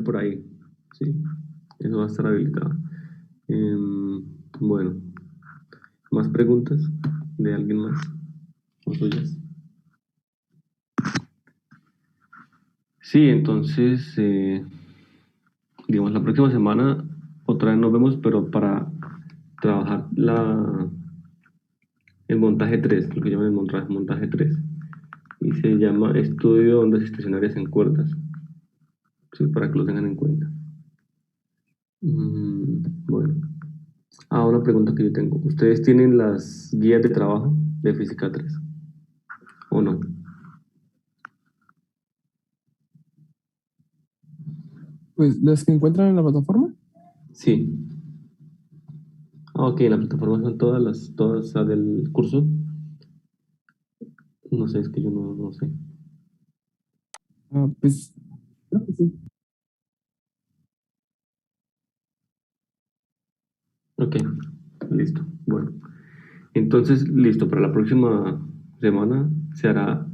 por ahí, ¿sí? Eso va a estar habilitado. Bueno, ¿más preguntas de alguien más o suyas? Sí, entonces, digamos, la próxima semana otra vez nos vemos, pero para trabajar el montaje 3, lo que llaman el montaje 3, y se llama Estudio de Ondas Estacionarias en Cuerdas, ¿sí? Para que lo tengan en cuenta. Bueno, una pregunta que yo tengo. ¿Ustedes tienen las guías de trabajo de Física 3 o no? Pues las que encuentran en la plataforma. Sí. Ok, la plataforma son todas las del curso. No sé, es que yo no sé. Pues creo que sí. Ok, listo. Bueno, entonces, listo, para la próxima semana se hará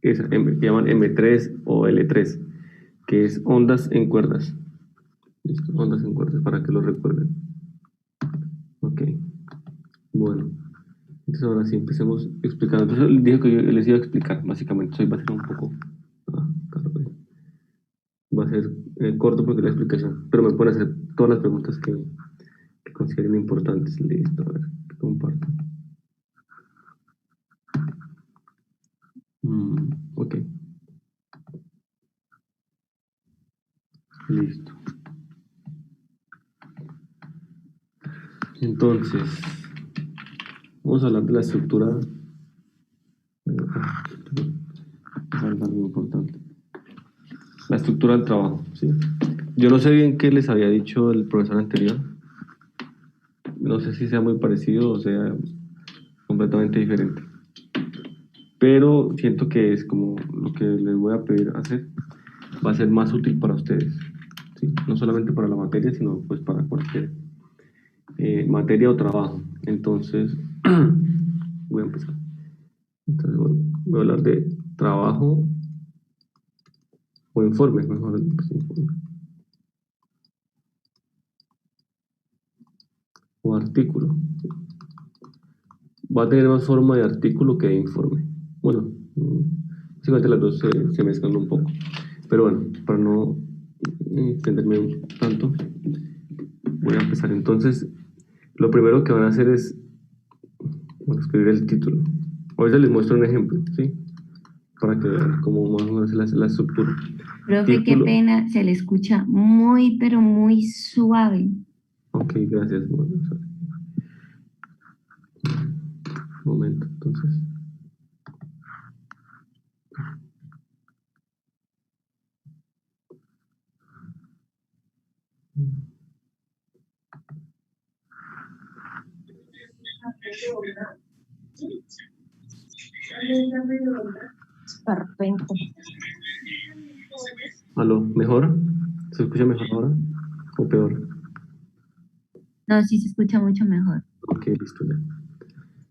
esa, que llaman M3 o L3, que es ondas en cuerdas. Listo, ondas en cuerdas, para que lo recuerden. Ok, bueno. Entonces ahora sí empecemos explicando. Entonces les dije que yo les iba a explicar, básicamente. Hoy va a ser un poco... claro, va a ser corto porque la explicación, pero me pueden hacer todas las preguntas que consideren importantes. Listo, a ver, comparto. Ok, listo. Entonces, vamos a hablar de la estructura. Es algo muy importante. La estructura del trabajo, ¿sí? Yo no sé bien qué les había dicho el profesor anterior. No sé si sea muy parecido o sea completamente diferente. Pero siento que es como lo que les voy a pedir hacer va a ser más útil para ustedes, ¿sí? No solamente para la materia, sino pues para cualquier materia o trabajo. Entonces, voy a empezar. Entonces, voy a hablar de trabajo o informe, mejor pues, informe, o artículo. Va a tener más forma de artículo que de informe. Bueno, básicamente las dos se mezclan un poco. Pero bueno, para no extenderme tanto, voy a empezar. Entonces, lo primero que van a hacer es escribir el título. Ahorita les muestro un ejemplo, ¿sí? Para que vean cómo más o menos es la estructura. Profe, qué Título. pena, se le escucha muy, pero muy suave. Ok, gracias. Bueno, un momento, entonces. Perfecto. ¿Aló? ¿Mejor? ¿Se escucha mejor ahora? ¿O peor? No, sí se escucha mucho mejor. Ok, listo ya.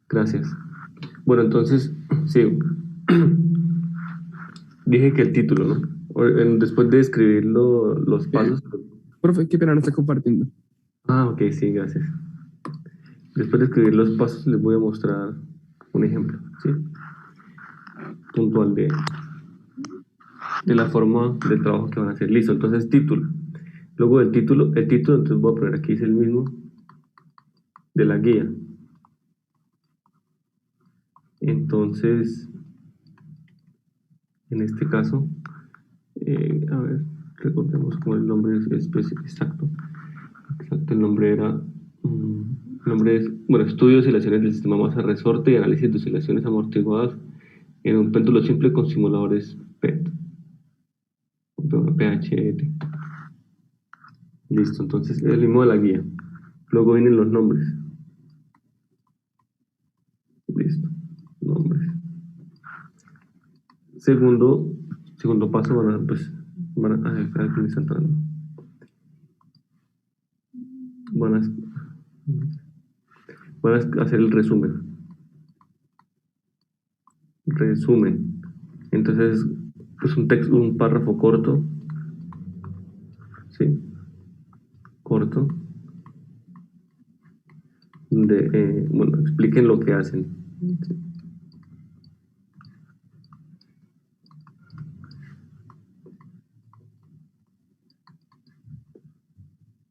Gracias. Bueno, entonces, sigo. Dije que el título, ¿no? Después de escribir los pasos. Profe, qué pena no está compartiendo. Ok, sí, gracias. Después de escribir los pasos, les voy a mostrar un ejemplo, ¿sí? Puntual de la forma de trabajo que van a hacer. Listo, entonces título. Luego el título, entonces voy a poner aquí, es el mismo de la guía. Entonces, en este caso, a ver, recordemos cómo el nombre es exacto. Exacto, el nombre era, el nombre es, bueno, estudio de oscilaciones del sistema masa resorte y análisis de oscilaciones amortiguadas en un péndulo simple con simuladores PET, PHET. Listo, entonces es el mismo de la guía. Luego vienen los nombres. Listo, nombres. Segundo paso espera que me está entrando. Van a, van a hacer el resumen. Resumen. Entonces, pues un texto, un párrafo corto ¿sí? Corto, bueno, expliquen lo que hacen. ¿Sí?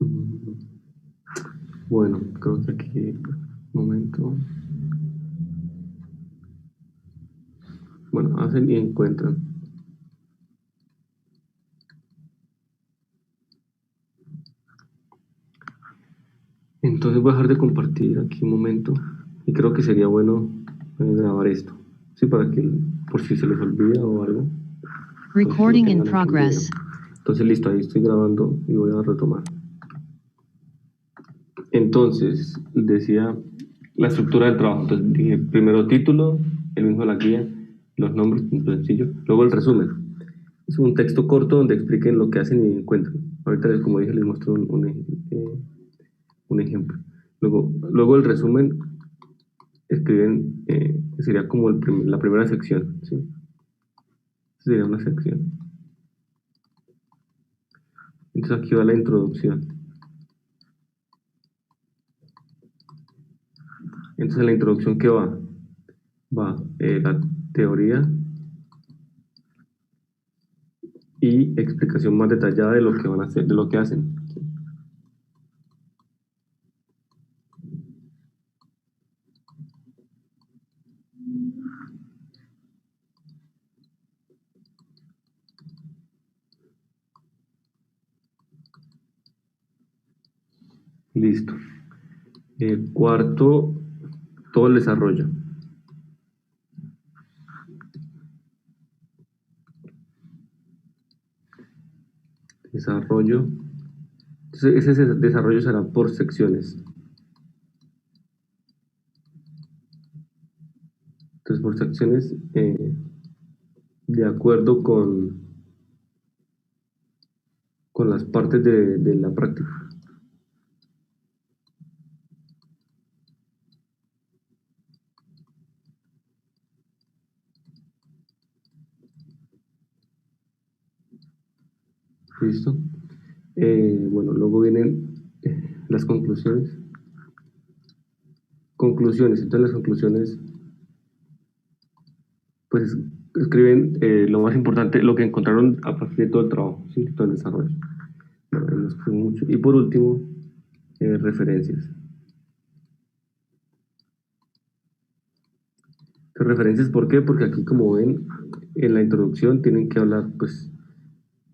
Mm, Bueno, creo que aquí, un momento. Bueno, hacen y encuentran. Entonces voy a dejar de compartir aquí un momento y creo que sería bueno grabar esto, sí, para que por si se les olvida o algo, pues lo Recording in tengan aquí en video. progress. Entonces listo, ahí estoy grabando y voy a retomar. Entonces decía la estructura del trabajo. Entonces dije primero título, el mismo de la guía, los nombres, muy sencillo, luego el resumen. Es un texto corto donde expliquen lo que hacen y encuentran. Ahorita, como dije, les muestro un ejemplo. Luego el resumen escriben, sería como la primera sección, ¿sí? Sería una sección. Entonces aquí va la introducción. Entonces en la introducción, ¿qué va? Va la teoría y explicación más detallada de lo que van a hacer, de lo que hacen. ¿Sí? Listo. Cuarto, todo el desarrollo. Desarrollo. Entonces ese desarrollo será por secciones. Entonces por secciones, de acuerdo con las partes de la práctica. ¿Listo? Bueno, luego vienen las conclusiones. Conclusiones. Entonces las conclusiones, pues escriben lo más importante, lo que encontraron a partir de todo el trabajo, ¿sí? Todo el desarrollo. Bueno, ahí no escriben mucho. Y por último, referencias. Entonces, referencias, ¿por qué? Porque aquí, como ven, en la introducción tienen que hablar, pues,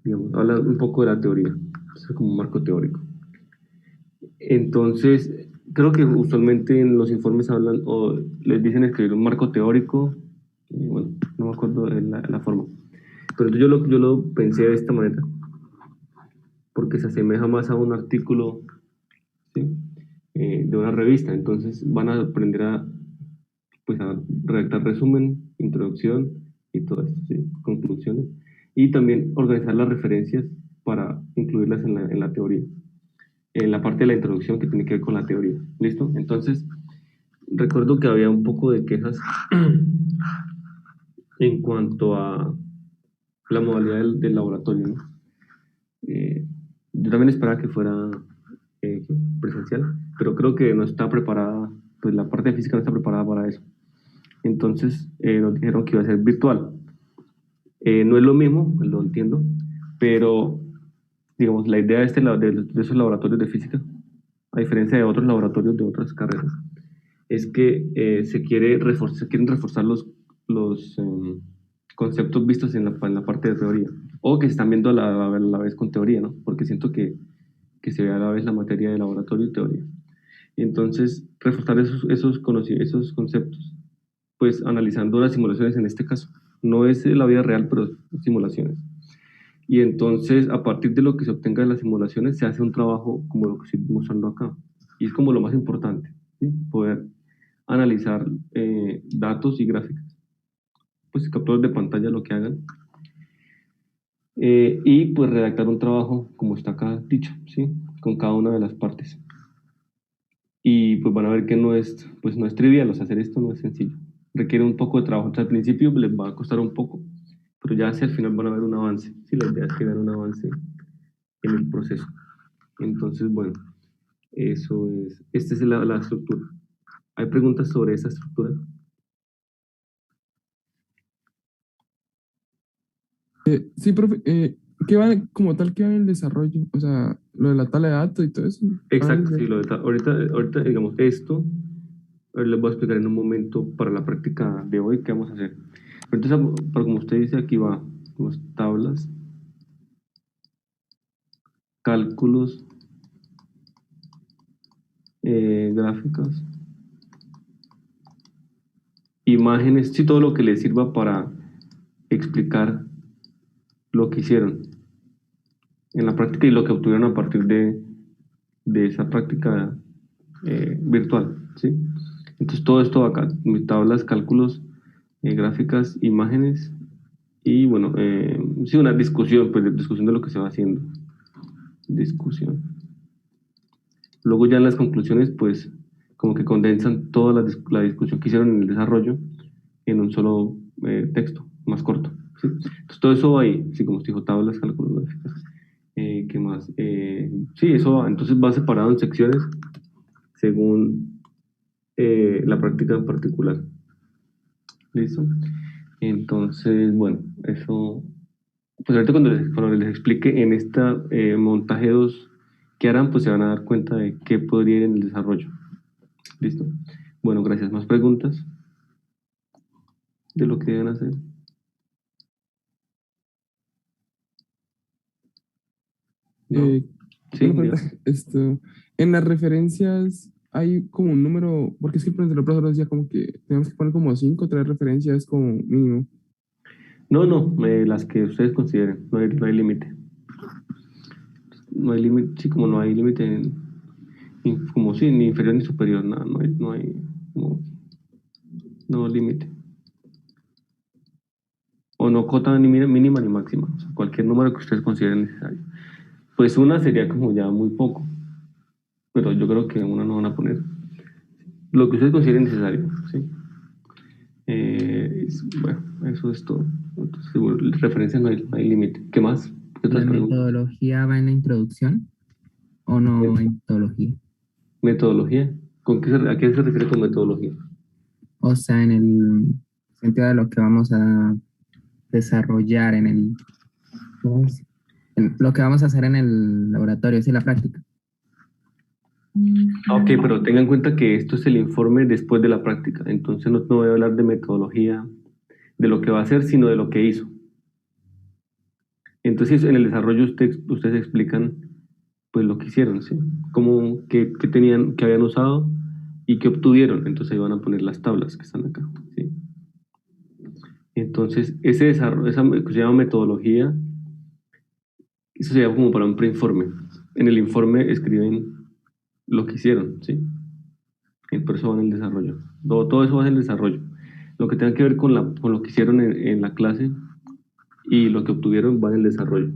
digamos, hablar un poco de la teoría, es como un marco teórico. Entonces, creo que usualmente en los informes hablan o les dicen escribir un marco teórico, y bueno, no me acuerdo de la forma, pero yo lo pensé de esta manera, porque se asemeja más a un artículo, ¿sí? De una revista. Entonces van a aprender pues, a redactar resumen, introducción y todo esto, ¿sí? Conclusiones, y también organizar las referencias para incluirlas en la teoría, en la parte de la introducción que tiene que ver con la teoría. ¿Listo? Entonces, recuerdo que había un poco de quejas en cuanto a la modalidad del laboratorio, ¿no? Yo también esperaba que fuera eh, presencial, pero creo que no está preparada, pues la parte de física no está preparada para eso. Entonces nos dijeron que iba a ser virtual. No es lo mismo, lo entiendo, pero digamos, la idea de, de esos laboratorios de física, a diferencia de otros laboratorios de otras carreras, es que se quieren reforzar los conceptos vistos en la parte de teoría, o que se están viendo a la vez con teoría, ¿no? Porque siento que se ve a la vez la materia de laboratorio y teoría. Y entonces, reforzar esos conceptos, pues analizando las simulaciones en este caso. No es la vida real, pero simulaciones. Y entonces, a partir de lo que se obtenga de las simulaciones, se hace un trabajo como lo que estoy mostrando acá. Y es como lo más importante, ¿sí? Poder analizar datos y gráficas, pues capturas de pantalla, lo que hagan, y pues redactar un trabajo como está acá dicho, ¿sí? Con cada una de las partes. Y pues van a ver que pues no es trivial, o sea, hacer esto no es sencillo. Requiere un poco de trabajo. O sea, al principio les va a costar un poco, pero ya hacia el final van a ver un avance. Sí, la idea es que vean un avance en el proceso. Entonces, bueno, eso es, esta es la estructura. ¿Hay preguntas sobre esa estructura? Sí, profe, ¿qué va como tal, qué va en el desarrollo? O sea, lo de la tabla de datos y todo eso. Exacto, sí, ahorita digamos esto, les voy a explicar en un momento para la práctica de hoy qué vamos a hacer. Entonces, pero como usted dice, aquí va, unas tablas, cálculos, gráficas, imágenes, sí, todo lo que les sirva para explicar lo que hicieron en la práctica y lo que obtuvieron a partir de esa práctica virtual, ¿sí? Entonces todo esto acá, mis tablas, cálculos, gráficas, imágenes y bueno, sí, una discusión, pues discusión de lo que se va haciendo, discusión. Luego ya en las conclusiones, pues como que condensan toda la discusión que hicieron en el desarrollo en un solo texto, más corto, ¿sí? Entonces todo eso va ahí, sí, como usted dijo, tablas, cálculos, gráficas. ¿Qué más? Sí, eso entonces va separado en secciones según la práctica en particular. ¿Listo? Entonces, bueno, eso. Pues ahorita cuando les explique en esta montaje 2 que harán, pues se van a dar cuenta de qué podría ir en el desarrollo. ¿Listo? Bueno, gracias. ¿Más preguntas de lo que deben hacer? ¿No? Eh, Sí, una pregunta, en las referencias hay como un número, porque es que el profesor decía como que tenemos que poner como 5 o 3 referencias como mínimo. no, no, las que ustedes consideren, no hay límite. No hay límite, sí, como no hay límite, como sí, ni inferior ni superior, nada, no hay como, no límite. O no cota ni mínima ni máxima, o sea, cualquier número que ustedes consideren necesario. Pues una sería como ya muy poco, pero yo creo que una no van a poner. Lo que ustedes consideren necesario, ¿sí? Bueno, eso es todo. Entonces, seguro, referencias no hay límite. ¿Qué más? ¿Qué ¿La otras preguntas? metodología va en la introducción o no Met- en metodología? Metodología. ¿A qué se refiere con metodología? O sea, en el sentido de lo que vamos a desarrollar en el, ¿cómo es? En lo que vamos a hacer en el laboratorio, sí, la práctica. Ok, pero tengan en cuenta que esto es el informe después de la práctica. Entonces no voy a hablar de metodología, de lo que va a hacer, sino de lo que hizo. Entonces, en el desarrollo ustedes explican pues lo que hicieron, ¿sí? Cómo, qué tenían, qué habían usado y qué obtuvieron. Entonces ahí van a poner las tablas que están acá, ¿sí? Entonces, ese desarrollo, esa que se llama metodología, eso se llama como para un preinforme. En el informe escriben lo que hicieron, ¿sí? Y por eso va en el desarrollo. Todo eso va en el desarrollo. Lo que tenga que ver con lo que hicieron en la clase y lo que obtuvieron va en el desarrollo.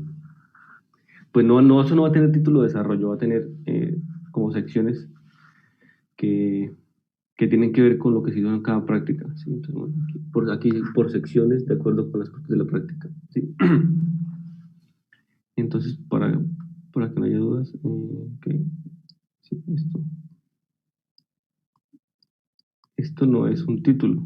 Pues no, eso no va a tener título de desarrollo, va a tener como secciones que, que tienen que ver con lo que se hizo en cada práctica, ¿sí? Entonces, bueno, aquí por secciones de acuerdo con las partes de la práctica, ¿sí? Entonces, para que no haya dudas, ok, sí, esto no es un título.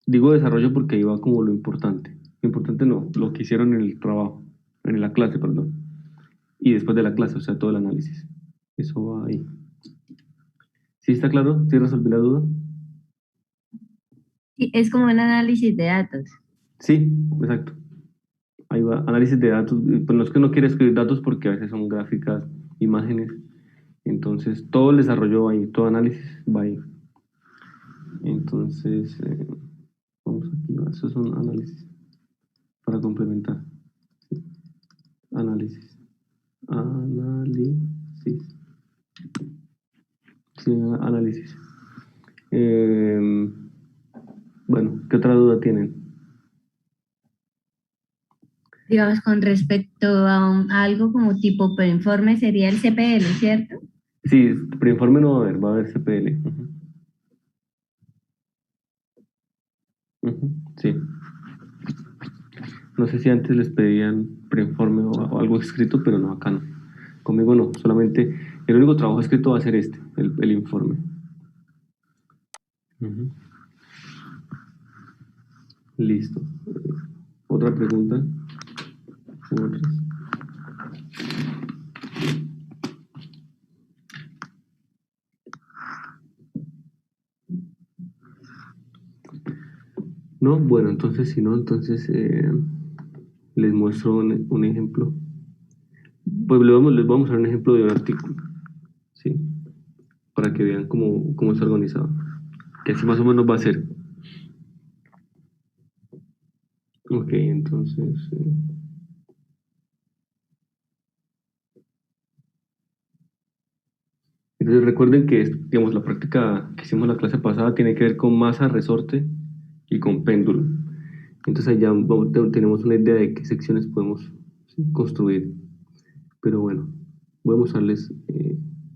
Digo desarrollo porque ahí va como lo importante. Lo importante no, lo que hicieron en el trabajo, en la clase, perdón. Y después de la clase, o sea, todo el análisis. Eso va ahí. ¿Sí está claro? ¿Sí resolví la duda? Sí, es como un análisis de datos. Sí, exacto. Ahí va, análisis de datos. Pues no es que no quiera escribir datos porque a veces son gráficas, imágenes. Entonces, todo el desarrollo va ahí, todo análisis va ahí. Entonces, vamos aquí, eso es un análisis para complementar. Sí. Análisis. Análisis. Sí, análisis. Eh, bueno, ¿qué otra duda tienen? Digamos, con respecto a algo como tipo preinforme sería el CPL, ¿cierto? Sí, preinforme no va a haber CPL. Ujú, ujú, sí. No sé si antes les pedían preinforme o algo escrito, pero no, acá no. Conmigo no, solamente el único trabajo escrito va a ser este, el informe. Ujú. Listo. ¿Otra pregunta? ¿Otras? No, bueno, entonces si no, entonces les muestro un ejemplo. Pues les vamos a mostrar un ejemplo de un artículo, ¿sí? Para que vean cómo está organizado. Que así más o menos va a ser. Ok, entonces... Entonces recuerden que, digamos, la práctica que hicimos la clase pasada tiene que ver con masa, resorte y con péndulo. Entonces allá tenemos una idea de qué secciones podemos, ¿sí?, construir. Pero bueno, voy a mostrarles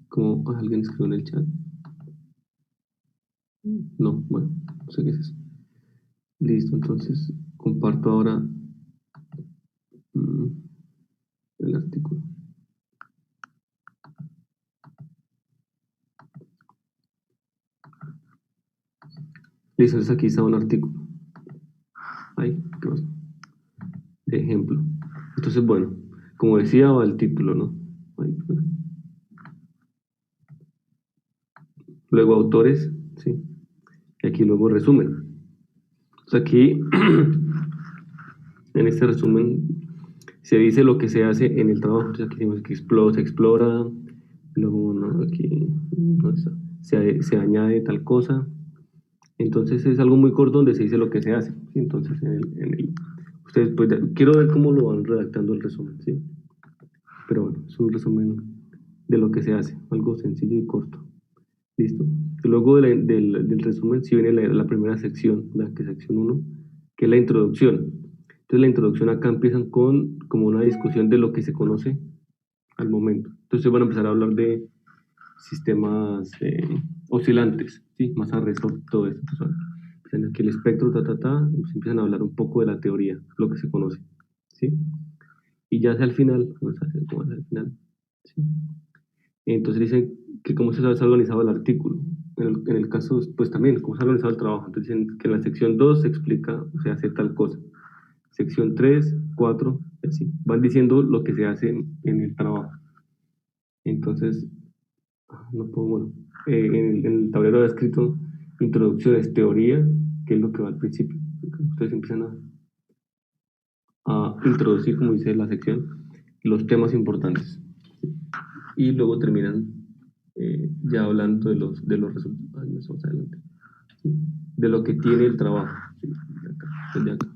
cómo alguien escribió en el chat. No, bueno, no sé qué es eso. Listo, entonces comparto ahora el artículo. Listo, entonces aquí está un artículo. Ahí, ¿qué más? De ejemplo. Entonces, bueno, como decía, va el título, ¿no? Ahí, bueno. Luego autores, ¿sí? Y aquí luego resumen. Entonces aquí, en este resumen, se dice lo que se hace en el trabajo. Entonces aquí decimos que se explora, luego no, aquí no está, se añade tal cosa. Entonces es algo muy corto donde se dice lo que se hace, ¿sí? Entonces ustedes pues, quiero ver cómo lo van redactando el resumen, ¿sí? Pero bueno, es un resumen de lo que se hace, algo sencillo y corto. ¿Listo? Y luego del resumen sí viene la primera sección, ¿verdad? Que es sección 1, que es la introducción. Entonces la introducción acá empiezan con como una discusión de lo que se conoce al momento. Entonces van a empezar a hablar de sistemas oscilantes, ¿sí? Masa, resorte, todo esto. Entonces, empiezan aquí el espectro, pues empiezan a hablar un poco de la teoría, lo que se conoce, ¿sí? Y ya hacia el final, vamos a hacer como hacia el final, ¿sí? Entonces dicen que cómo se ha organizado el artículo. En el caso, pues también, cómo se ha organizado el trabajo. Entonces dicen que en la sección 2 se explica, o se hace tal cosa. Sección 3, 4, así. Van diciendo lo que se hace en el trabajo. Entonces, no puedo, bueno, en el tablero ha escrito introducciones, teoría, que es lo que va al principio. Ustedes empiezan a introducir, como dice la sección, los temas importantes. Y luego terminan ya hablando de los resultados. Ay, más adelante. ¿Sí? De lo que tiene el trabajo. ¿Sí? De acá, desde acá.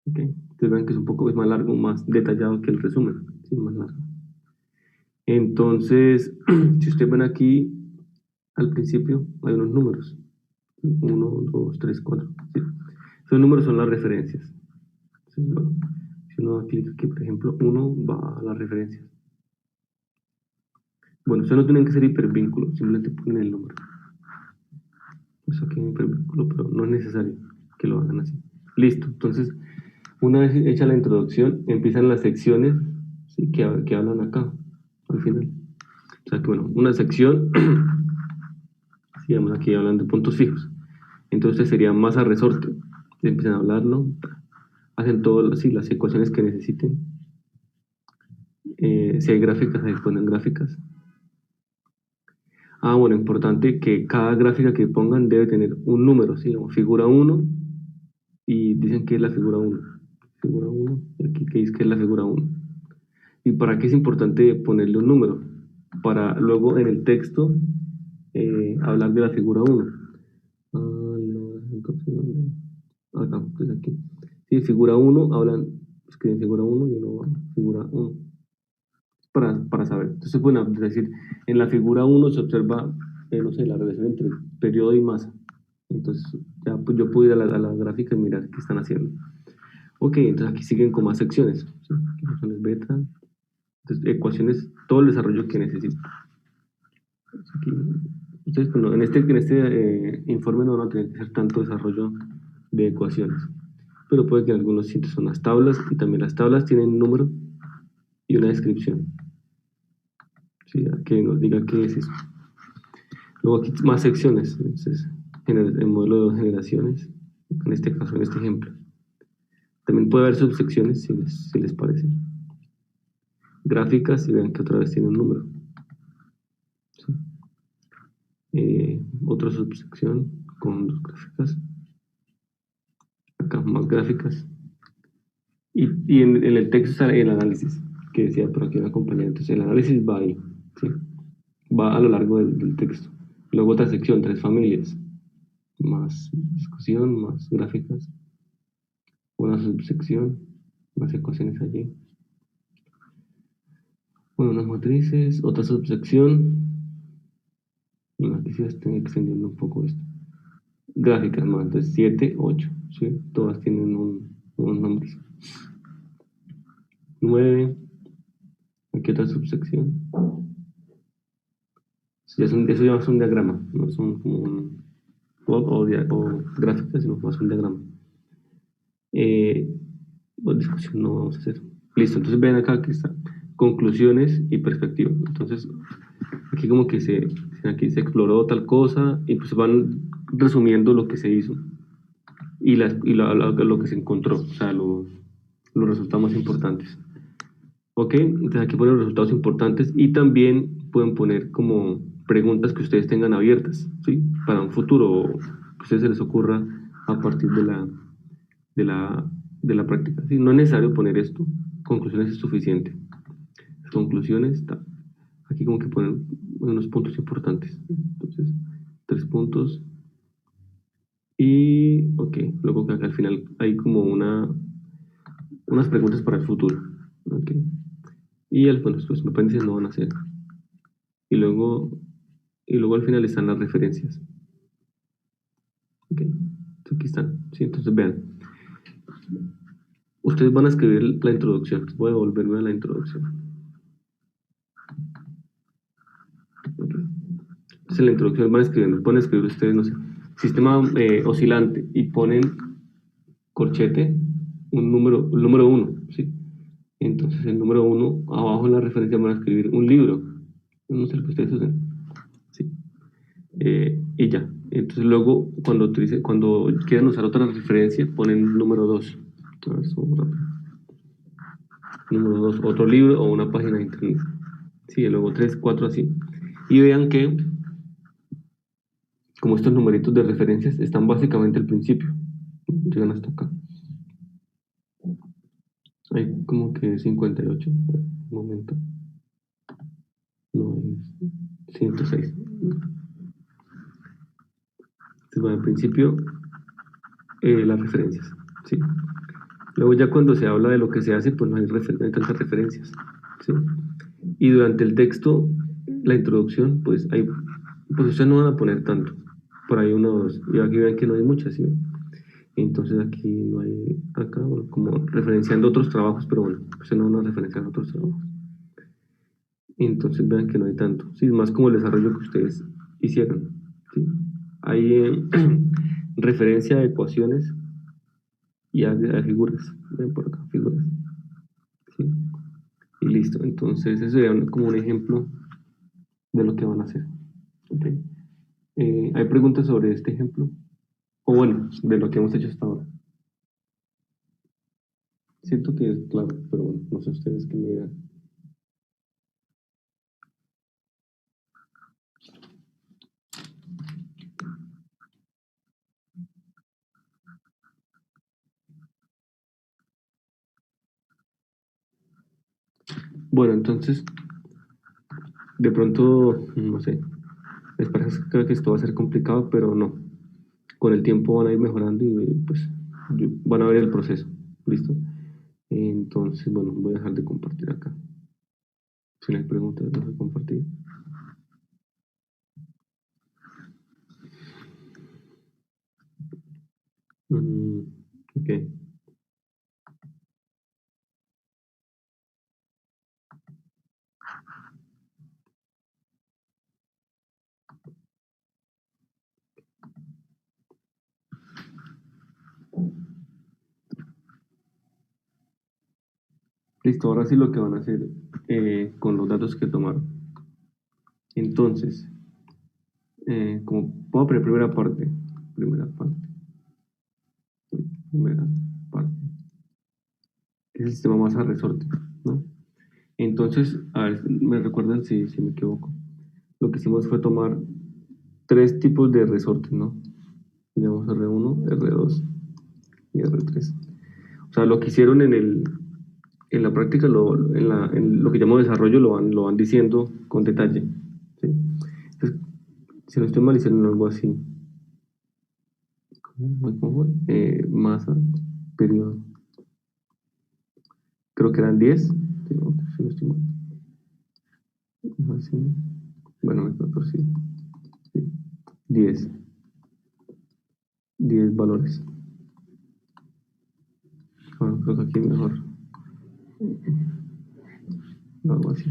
Okay. Ustedes ven que es un poco más largo, más detallado que el resumen. ¿Sí? Más largo. Entonces, si ustedes ven aquí, al principio hay unos números. 1, 2, 3, 4. ¿Sí? Esos números son las referencias. Entonces, bueno, si uno da clic aquí, por ejemplo, 1 va a las referencias. Bueno, ustedes no tienen que ser hipervínculos, simplemente ponen el número. Eso aquí es hipervínculo, pero no es necesario que lo hagan así. Listo, entonces, una vez hecha la introducción, empiezan las secciones, ¿sí?, que hablan acá, al final. O sea que, bueno, una sección, digamos aquí hablan de puntos fijos. Entonces sería masa resorte. Empiezan a hablarlo, hacen todas las ecuaciones que necesiten. Si hay gráficas, ahí ponen gráficas. Ah, bueno, importante que cada gráfica que pongan debe tener un número, ¿sí? Como figura 1, y dicen que es la figura 1. Figura 1, y aquí que dice que es la figura 1. ¿Y para qué es importante ponerle un número? Para luego en el texto hablar de la figura 1. Ah, no, entonces, ¿dónde? Acá, pues aquí. Sí, figura 1, escriben figura 1 y uno va, figura 1. Para saber. Entonces, bueno, es decir, en la figura 1 se observa, no sé, la relación entre periodo y masa. Entonces, ya pues, yo puedo ir a la gráfica y mirar qué están haciendo. Ok, entonces aquí siguen con más secciones. ¿Sí? Ecuaciones beta. Entonces, ecuaciones, todo el desarrollo que necesito. Aquí, ustedes, bueno, en este informe no van a tener que hacer tanto desarrollo de ecuaciones. pero puede que en algunos sitios son las tablas, y también las tablas tienen un número y una descripción. ¿Sí? A que nos diga qué es eso. Luego aquí más secciones, entonces, el modelo de generaciones, en este caso, en este ejemplo. También puede haber subsecciones, si les parece. Gráficas, y vean que otra vez tiene un número. ¿Sí? Otra subsección con dos gráficas. Acá más gráficas. Y en el texto está el análisis, que decía por aquí una compañera. Entonces el análisis va ahí, ¿sí? Va a lo largo del texto. Luego otra sección, 3 familias. Más discusión, más gráficas. Una subsección, más ecuaciones allí. Bueno, unas matrices, otra subsección. Y aquí sí estoy extendiendo un poco esto. Gráficas más, entonces 7, 8, ¿sí? Todas tienen unos nombres. 9, aquí otra subsección. Eso ya es un diagrama, no son como un plot o gráficas, sino más un diagrama. Pues discusión no vamos a hacer. Listo, entonces ven acá que está conclusiones y perspectiva. Entonces, aquí como que aquí se exploró tal cosa y pues van resumiendo lo que se hizo y lo que se encontró, o sea, los resultados más importantes. Ok, entonces aquí ponen los resultados importantes y también pueden poner como preguntas que ustedes tengan abiertas, ¿sí? Para un futuro o que a ustedes se les ocurra a partir de la, de la práctica. ¿Sí? No es necesario poner esto, conclusiones es suficiente. Las conclusiones, aquí como que ponen unos puntos importantes. Entonces, 3 puntos. Y, ok, luego que acá al final hay como unas preguntas para el futuro. Ok. Y bueno, los apéndices no van a ser. Y luego, al final están las referencias. Ok, entonces aquí están. ¿Sí? Entonces vean, ustedes van a escribir la introducción. Voy a volverme a la introducción. Okay. Entonces en la introducción van escribiendo, pueden escribir ustedes, no sé, sistema oscilante y ponen corchete, el número 1, ¿sí? Entonces el número 1, abajo en la referencia van a escribir un libro, no sé lo que ustedes usen, ¿sí? Y ya. Entonces luego cuando quieran usar otra referencia, ponen número 2. Número 2, otro libro o una página de internet. Sí, luego 3, 4 así. Y vean que como estos numeritos de referencias están básicamente al principio. Llegan hasta acá. Hay como que 58. Un momento. No, es 106. Entonces, bueno, al principio, las referencias. ¿Sí? Luego ya cuando se habla de lo que se hace, pues no hay tantas referencias. ¿Sí? Y durante el texto, la introducción, pues ustedes no van a poner tanto. Por ahí unos, y aquí ven que no hay muchas, ¿sí? Entonces aquí no hay, acá bueno, como referenciando otros trabajos, pero bueno, pues no van a referenciar otros trabajos. Entonces vean que no hay tanto, sí, es más como el desarrollo que ustedes hicieron, ¿sí? Hay referencia a ecuaciones y a figuras, ven por acá, figuras, ¿sí? Y listo, entonces eso sería como un ejemplo de lo que van a hacer, ¿ok? ¿Hay preguntas sobre este ejemplo? O bueno, de lo que hemos hecho hasta ahora. Siento que es claro, pero bueno, no sé ustedes qué me dirán. Bueno, entonces, de pronto, no sé, les parece que esto va a ser complicado, pero no. Con el tiempo van a ir mejorando y pues van a ver el proceso. ¿Listo? Entonces, bueno, voy a dejar de compartir acá. Si no hay preguntas, dejo de compartir. Ok. Listo, ahora sí lo que van a hacer con los datos que tomaron. Entonces, como puedo poner primera parte, primera parte, que es el sistema masa resorte, ¿no? Entonces, a ver, me recuerdan si me equivoco. Lo que hicimos fue tomar tres tipos de resortes, ¿no? Digamos R1, R2 y R3. O sea, lo que hicieron en la práctica, en lo que llamo desarrollo, lo van diciendo con detalle. ¿Sí? Entonces, si no estoy mal, hicieron algo así. ¿Cómo fue? Masa, periodo. Creo que eran 10. Si no estoy mal. Así. Bueno, me torcí. Sí. 10. 10 valores. Bueno, creo que aquí mejor. Algo así.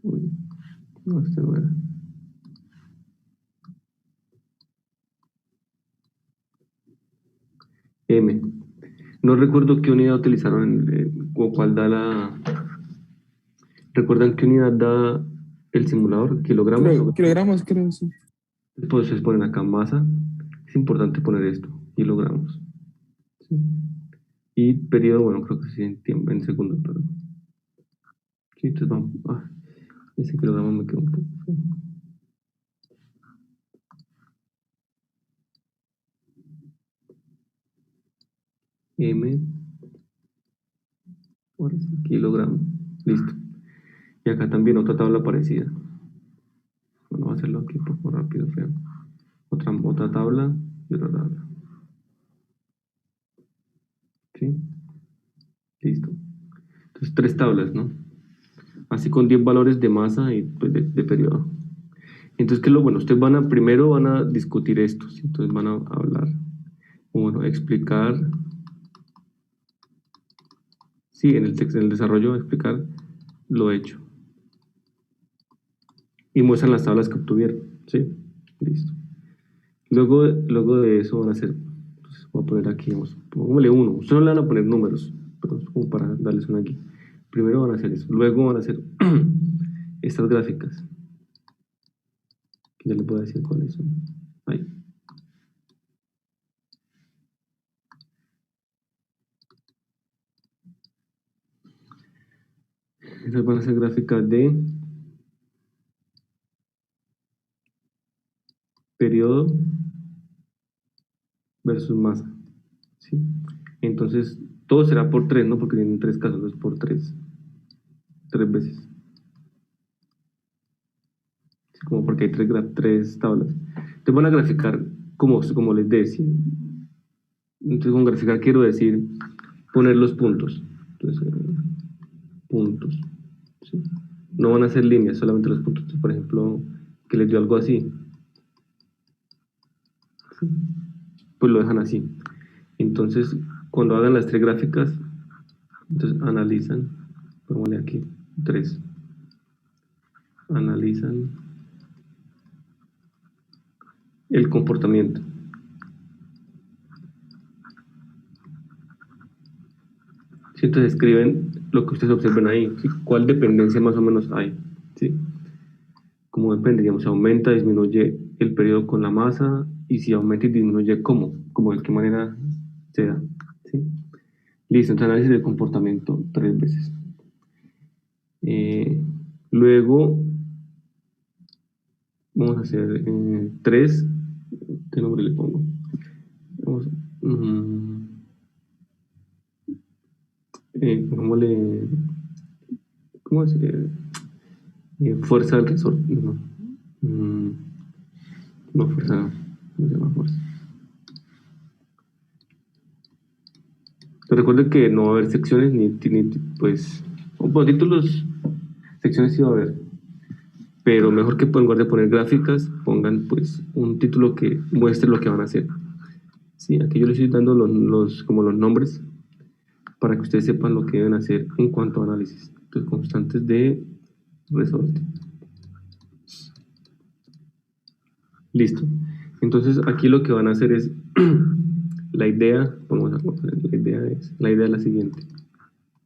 Uy, no, este no era. M. No recuerdo qué unidad utilizaron o cuál da la. ¿Recuerdan qué unidad da el simulador? ¿Kilogramos? Kilogramos, creo, sí. Entonces ponen acá masa. Es importante poner esto, kilogramos. ¿Sí? Y periodo, bueno, creo que sí en tiempo, en segundos, perdón. Sí, entonces vamos. Ese kilogramo me quedó un poco feo. M, ahora sí, kilogramo. Listo. Y acá también otra tabla parecida. Bueno, voy a hacerlo aquí un poco rápido, feo. Otra tabla y otra tabla. ¿Sí? Listo. Entonces, tres tablas, ¿no? Así con 10 valores de masa y pues, de periodo. Entonces, ¿qué es lo bueno? Ustedes primero van a discutir esto, ¿sí? Entonces van a hablar, o bueno, explicar, sí, en el texto, en el desarrollo, explicar lo hecho. Y muestran las tablas que obtuvieron, ¿sí? Listo. Luego de eso van a hacer, pues, voy a poner aquí, pongámosle uno. Ustedes no le van a poner números, pero es como para darles una guía. Primero van a hacer eso, luego van a hacer estas gráficas. Que ya les voy a decir cuáles son. Ahí. Estas van a ser gráficas de periodo versus masa, ¿sí? Entonces, todo será por 3, ¿no? Porque tienen tres casos, es por 3. 3 veces. ¿Sí? Como porque hay tres tablas. Entonces van a graficar como les decía. Entonces, con graficar quiero decir poner los puntos. Entonces, puntos. ¿Sí? No van a ser líneas, solamente los puntos. Entonces, por ejemplo, que les dio algo así. ¿Sí? Pues lo dejan así. Entonces, cuando hagan las tres gráficas, entonces analizan, pongámosle aquí, 3. Analizan el comportamiento. ¿Sí? Entonces escriben lo que ustedes observen ahí, ¿sí? ¿Cuál dependencia más o menos hay? ¿Sí? ¿Cómo depende? Digamos, si aumenta, disminuye el periodo con la masa, y si aumenta y disminuye, ¿cómo? ¿Cómo de qué manera se da? ¿Sí? Listo, entonces análisis del comportamiento 3 veces. Luego, vamos a hacer 3, ¿qué nombre le pongo? Vamos, pongámosle, ¿cómo es? Fuerza del resorte, no. No, fuerza, no se llama fuerza. Pero recuerden que no va a haber secciones ni pues, bueno, títulos, secciones sí va a haber, pero mejor que en lugar de poner gráficas, pongan pues un título que muestre lo que van a hacer. Sí, aquí yo les estoy dando como los nombres para que ustedes sepan lo que deben hacer en cuanto a análisis. Entonces, constantes de resorte. Listo. Entonces, aquí lo que van a hacer es la idea, la idea es la siguiente.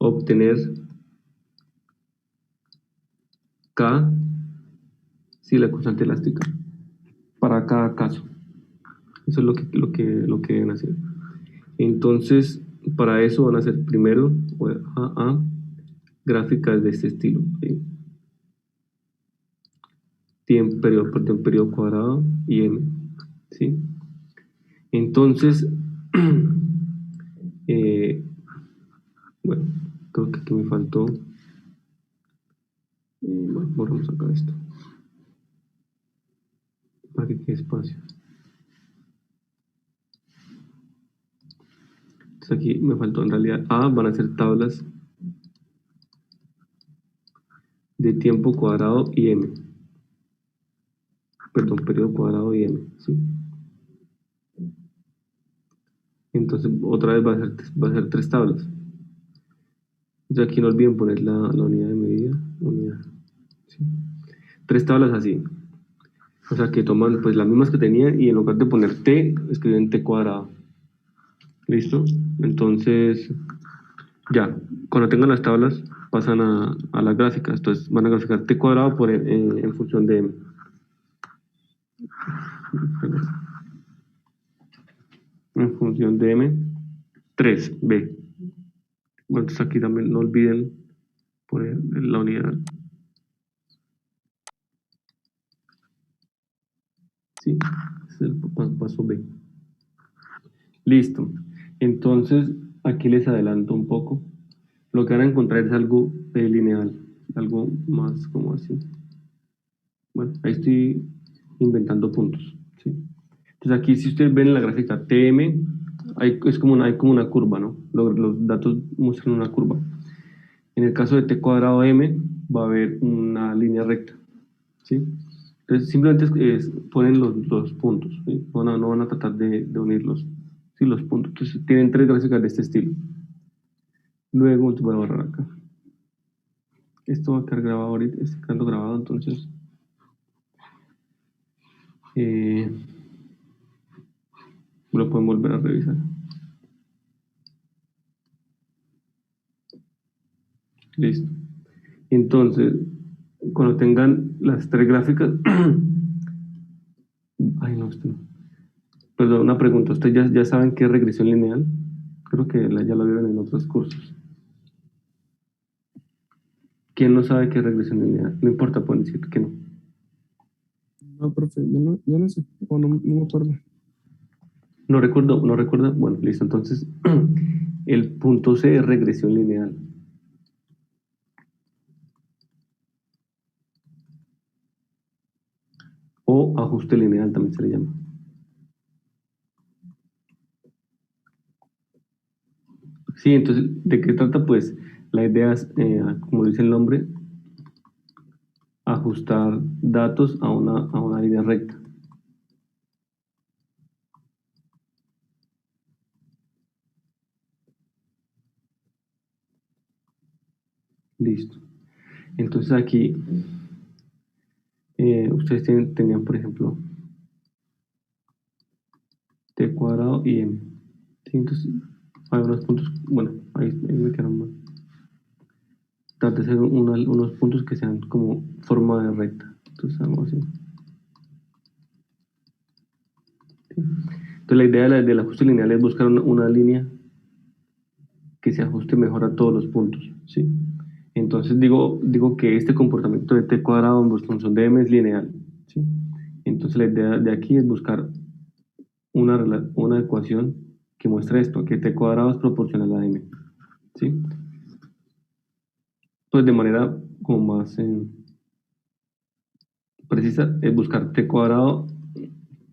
obtener K, sí, la constante elástica, para cada caso. Eso es lo que deben hacer. Entonces, para eso van a hacer primero gráficas de este estilo, ¿sí? Periodo por tiempo, periodo cuadrado y M, ¿sí? Entonces, bueno, creo que aquí me faltó. Bueno, borramos acá esto para que quede espacio. Entonces aquí me faltó, en realidad van a ser tablas de tiempo cuadrado y M, perdón, periodo cuadrado y M, ¿sí? Entonces otra vez va a ser 3 tablas. Entonces aquí no olviden poner la unidad de medida, ¿sí? 3 tablas así. O sea que toman pues las mismas que tenían y en lugar de poner T, escriben T cuadrado. ¿Listo? Entonces, ya, cuando tengan las tablas, pasan a las gráficas. Entonces van a graficar T cuadrado en función de M. En función de M, 3B. Bueno, entonces aquí también no olviden poner la unidad. Sí, es el paso B. Listo. Entonces, aquí les adelanto un poco. Lo que van a encontrar es algo lineal, algo más como así. Bueno, ahí estoy inventando puntos, ¿sí? Entonces aquí, si ustedes ven en la gráfica TM, hay como una curva, ¿no? Los datos muestran una curva. En el caso de T cuadrado M, va a haber una línea recta, ¿sí? Entonces simplemente ponen los puntos, ¿sí? No van a tratar de unirlos, ¿sí? Los puntos. Entonces tienen 3 gráficas de este estilo. Luego voy a borrar acá. Esto va a quedar grabado ahorita, está quedando grabado, entonces lo pueden volver a revisar. Listo. Entonces, cuando tengan las 3 gráficas, ay no, esto no. Perdón, una pregunta, ¿ustedes ya saben qué es regresión lineal? Creo que ya lo vieron en otros cursos. ¿Quién no sabe qué es regresión lineal? No importa, pueden decir que no. No, profe, yo no sé, o no me acuerdo. No recuerdo, no recuerda. Bueno, listo. Entonces, el punto C es regresión lineal. O ajuste lineal también se le llama. Sí, entonces, ¿de qué trata? Pues la idea es, como dice el nombre, ajustar datos a una línea recta. Listo. Entonces aquí ustedes tenían, por ejemplo, T cuadrado y M. ¿Sí? Entonces hay unos puntos, bueno, ahí me quedaron mal. Trata de hacer unos puntos que sean como forma de recta. Entonces algo así. ¿Sí? Entonces la idea del ajuste lineal es buscar una línea que se ajuste mejor a todos los puntos, ¿sí? Entonces digo que este comportamiento de T cuadrado en función de M es lineal, ¿sí? Entonces la idea de aquí es buscar una ecuación que muestre esto, que T cuadrado es proporcional a M, ¿sí? Pues de manera como más precisa es buscar T cuadrado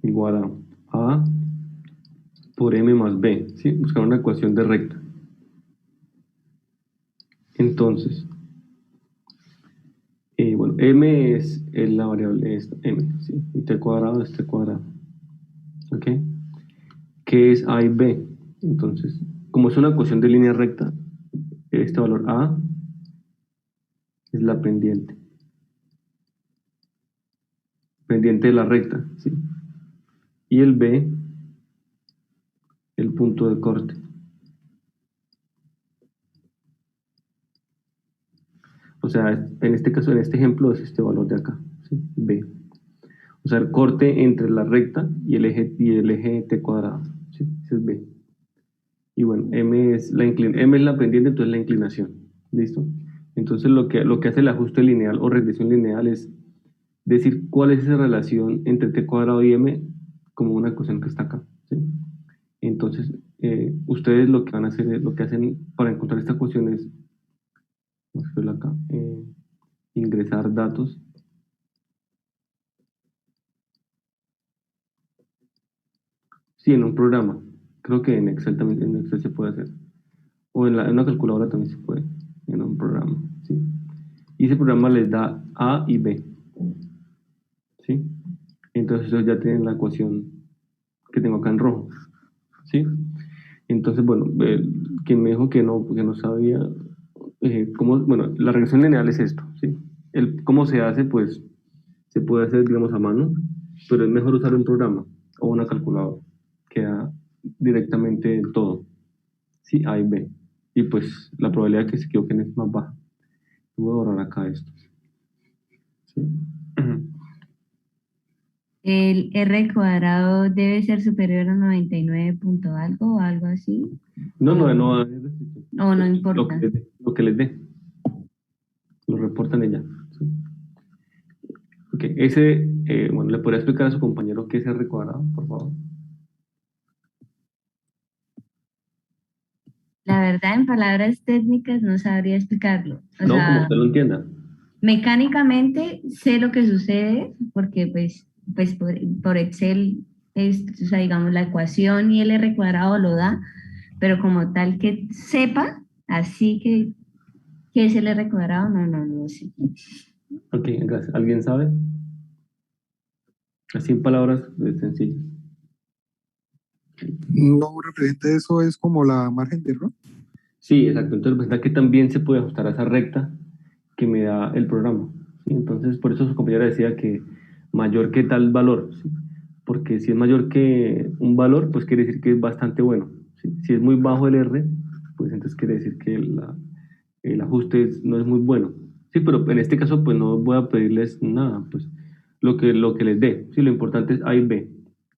igual a por M más B, ¿sí? Buscar una ecuación de recta. Entonces, bueno, M es la variable esta, M, ¿sí? Y T cuadrado es T cuadrado, ¿ok? ¿Qué es A y B? Entonces, como es una ecuación de línea recta, este valor A es la pendiente de la recta, ¿sí? Y el B, el punto de corte. O sea, en este caso, en este ejemplo, es este valor de acá, ¿sí? B. O sea, el corte entre la recta y el eje t cuadrado, ¿sí? Ese es B. Y bueno, M es la pendiente, entonces la inclinación. ¿Listo? Entonces lo que hace el ajuste lineal o regresión lineal es decir cuál es esa relación entre t cuadrado y m como una ecuación que está acá. ¿Sí? Entonces, ustedes lo que van a hacer, lo que hacen para encontrar esta ecuación es, vamos a hacerlo acá, ingresar datos. Sí, en un programa. Creo que en Excel también, en Excel se puede hacer. O en una calculadora también se puede, en un programa. ¿Sí? Y ese programa les da A y B. ¿Sí? Entonces ellos ya tienen la ecuación que tengo acá en rojo. ¿Sí? Entonces, bueno, quien me dijo que no sabía cómo, bueno, la regresión lineal es esto, ¿sí? Cómo se hace, pues, se puede hacer, digamos, a mano, pero es mejor usar un programa o una calculadora que da directamente todo, ¿sí? A y B. Y pues la probabilidad de que se equivoquen es más baja. Voy a borrar acá esto, ¿sí? El R cuadrado debe ser superior a 99 punto algo o algo así. No, no, O, no, es restricción. o no Lo que importa. les dé, lo que les dé, lo reportan ella. ¿Sí? Ok, bueno, ¿le podría explicar a su compañero qué es R cuadrado, por favor? La verdad, en palabras técnicas no sabría explicarlo. O No, como sea, usted lo entienda. mecánicamente sé lo que sucede porque pues por Excel es, o sea, digamos, la ecuación y el R cuadrado lo da, pero como tal que sepa, así que es el R cuadrado, no sé. Ok, gracias. ¿Alguien sabe? Así en palabras sencillas. No representa eso, es como la margen de error. Sí, exacto. Entonces, ¿verdad que también se puede ajustar a esa recta que me da el programa? ¿Sí? Entonces, por eso su compañera decía que mayor que tal valor, ¿sí? Porque si es mayor que un valor, pues quiere decir que es bastante bueno, ¿sí? Si es muy bajo el R, pues entonces quiere decir que el ajuste no es muy bueno. Sí, pero en este caso, pues no voy a pedirles nada, pues lo que les dé. Sí, lo importante es A y B.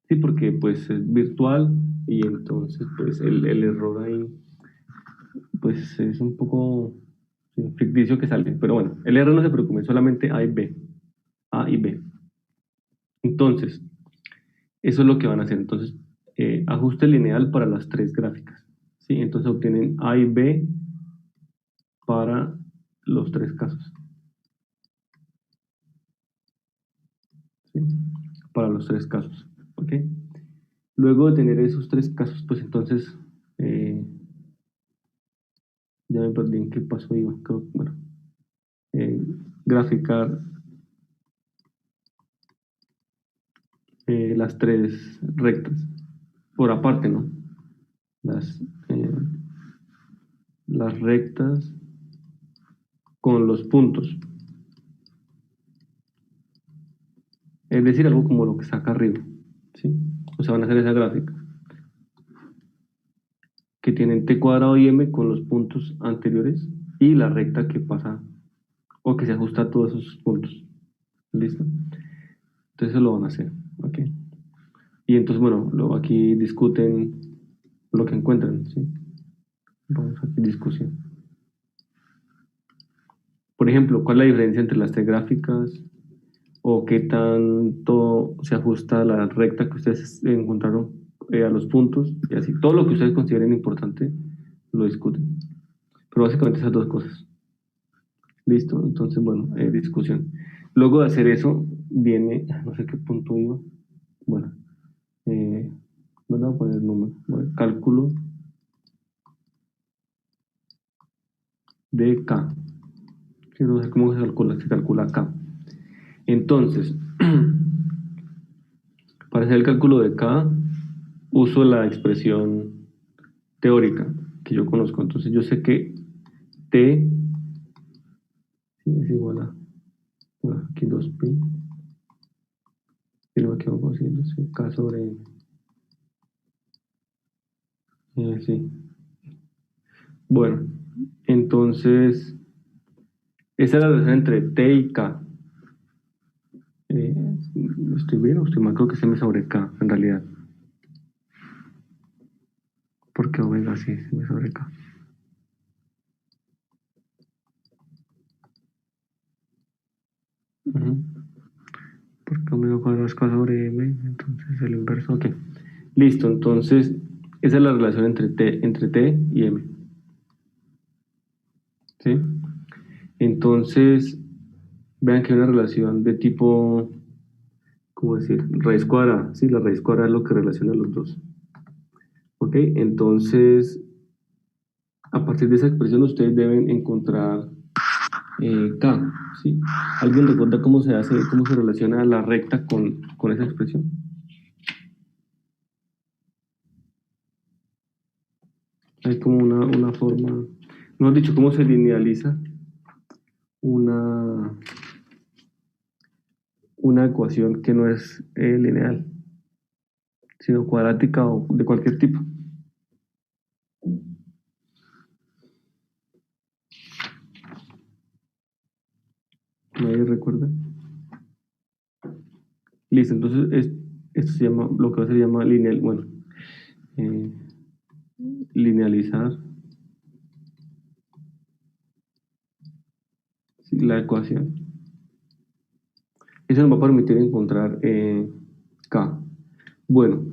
Sí, porque pues es virtual y entonces pues el error ahí pues es un poco sí, ficticio que sale. Pero bueno, el R no se preocupe, solamente A y B. A y B. Entonces, eso es lo que van a hacer. Entonces, ajuste lineal para las tres gráficas. ¿Sí? Entonces obtienen A y B para los tres casos. ¿Sí? Para los tres casos. ¿Ok? Luego de tener esos tres casos, pues entonces, ya me perdí en qué paso iba. Creo, bueno, eh, graficar las tres rectas por aparte, ¿no? Las, eh, las rectas con los puntos. Es decir, algo como lo que está acá arriba. ¿Sí? O sea, van a hacer esa gráfica. Que tienen t cuadrado y m con los puntos anteriores y la recta que pasa o que se ajusta a todos esos puntos. ¿Listo? Entonces eso lo van a hacer. ¿Ok? Y entonces, bueno, aquí discuten lo que encuentran. ¿Sí? Vamos aquí discusión. Por ejemplo, ¿cuál es la diferencia entre las tres gráficas? ¿O qué tanto se ajusta a la recta que ustedes encontraron a los puntos? Y así, todo lo que ustedes consideren importante lo discuten. Pero básicamente esas dos cosas. Listo, entonces, bueno, discusión. Luego de hacer eso, viene, no sé qué punto iba. Bueno, no le voy a poner el número. Bueno, cálculo de K. Sí, no sé cómo se calcula K. Entonces, para hacer el cálculo de K, uso la expresión teórica que yo conozco. Entonces, yo sé que T sí, es igual a, bueno, aquí 2pi, y no me equivoco, sí, K sobre N. Sí. Bueno, entonces, Esa es la relación entre T y K. ¿Estoy bien o estoy mal? Creo que es M sobre K, en realidad. Porque omega sí es M sobre K. Ujú. Porque omega cuadrado es K sobre M, entonces el inverso, ok. Listo, entonces esa es la relación entre T y M. ¿Sí? Entonces, vean que hay una relación de tipo, ¿cómo decir? Raíz cuadrada. Sí, la raíz cuadrada es lo que relaciona a los dos. ¿Ok? Entonces, a partir de esa expresión ustedes deben encontrar K. ¿Sí? ¿Alguien recuerda cómo se hace, cómo se relaciona la recta con esa expresión? Hay como una forma, no has dicho cómo se linealiza una, una ecuación que no es lineal, sino cuadrática o de cualquier tipo. ¿Nadie recuerda? Listo, entonces esto se llama, lo que se llama lineal, bueno, eh, linealizar sí, la ecuación. Eso nos va a permitir encontrar K. Bueno,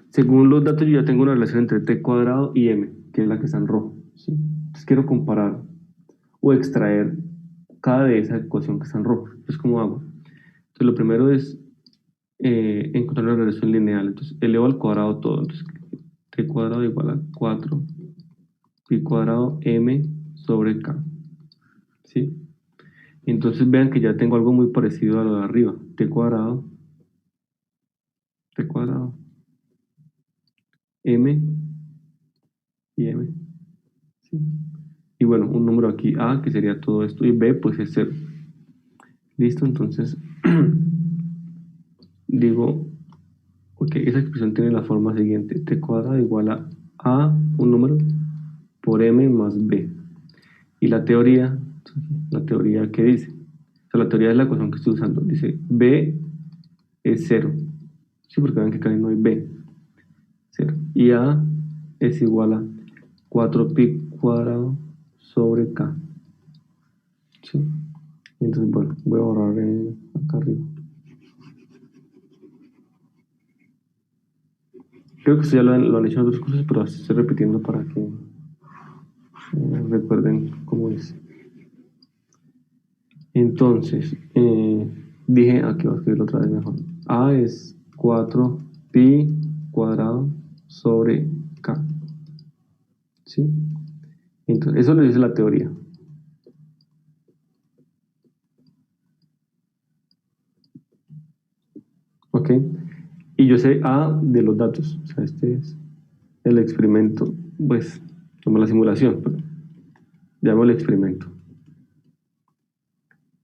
según los datos yo ya tengo una relación entre T cuadrado y M, que es la que está en rojo. ¿Sí? Entonces quiero comparar o extraer K de esa ecuación que está en rojo. Entonces, ¿cómo hago? Entonces, lo primero es encontrar una relación lineal. Entonces, elevo al cuadrado todo. Entonces, T cuadrado igual a 4 pi cuadrado M sobre K. ¿Sí? Entonces, vean que ya tengo algo muy parecido a lo de arriba. T cuadrado, M y M. ¿Sí? Y bueno, un número aquí A, que sería todo esto, y B, pues es 0. ¿Listo? Entonces, digo, ok, esa expresión tiene la forma siguiente. T cuadrado igual a, un número, por M más B. Y la teoría ¿qué dice? O sea, la teoría es la ecuación que estoy usando. Dice, B es 0. Sí, porque vean que acá no hay B. 0. Y A es igual a 4pi cuadrado sobre K. ¿Sí? Y entonces, bueno, voy a borrar acá arriba. Creo que esto ya lo han hecho en otros cursos, pero así estoy repitiendo para que recuerden cómo es. Entonces, dije, aquí voy a escribirlo otra vez mejor. A es 4pi cuadrado sobre K. ¿Sí? Entonces, eso lo dice la teoría. ¿Ok? Y yo sé A de los datos. O sea, este es el experimento, pues, como la simulación, pero llamo el experimento.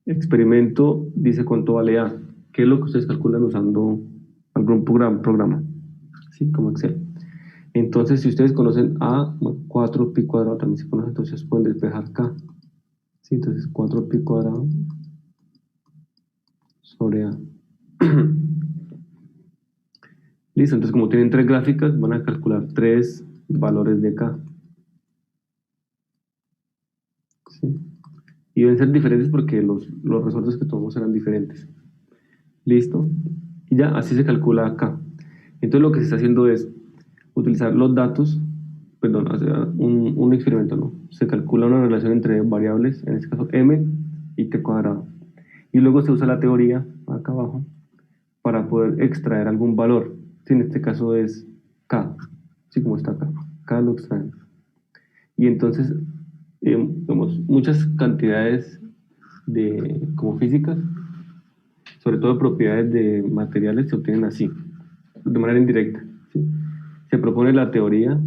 Experimento dice cuánto vale A. ¿Qué es lo que ustedes calculan usando algún programa? ¿Sí? Como Excel. Entonces, si ustedes conocen A, 4pi cuadrado también se conoce, entonces pueden despejar K. ¿Sí? Entonces, 4pi cuadrado sobre A. Listo, entonces como tienen tres gráficas, van a calcular tres valores de K. ¿Sí? Y deben ser diferentes porque los resortes que tomamos serán diferentes. Listo. Y ya, así se calcula acá. Entonces lo que se está haciendo es utilizar los datos, perdón, hacer un experimento, ¿no? Se calcula una relación entre variables, en este caso m y t cuadrado. Y luego se usa la teoría, acá abajo, para poder extraer algún valor. Si en este caso es k, así como está acá. K lo extraen. Y entonces, digamos, muchas cantidades como físicas, sobre todo propiedades de materiales, se obtienen así, de manera indirecta. ¿Sí? Se propone la teoría,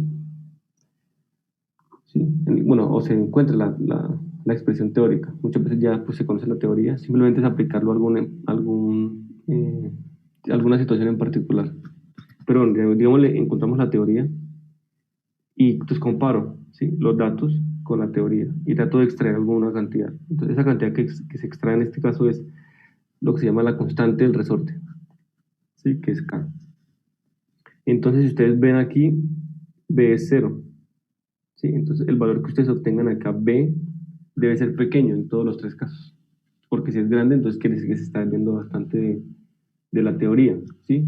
¿sí? Bueno, o se encuentra la expresión teórica. Muchas veces ya pues, se conoce la teoría, simplemente es aplicarlo a alguna situación en particular. Pero, digamos, le encontramos la teoría y entonces comparo, ¿sí? Los datos con la teoría y trato de extraer alguna cantidad. Entonces esa cantidad que se extrae en este caso es lo que se llama la constante del resorte, ¿sí? Que es K. Entonces si ustedes ven aquí, B es 0, ¿sí? Entonces el valor que ustedes obtengan acá, B, debe ser pequeño en todos los tres casos, porque si es grande, entonces quiere decir que se está viendo bastante de la teoría, ¿sí?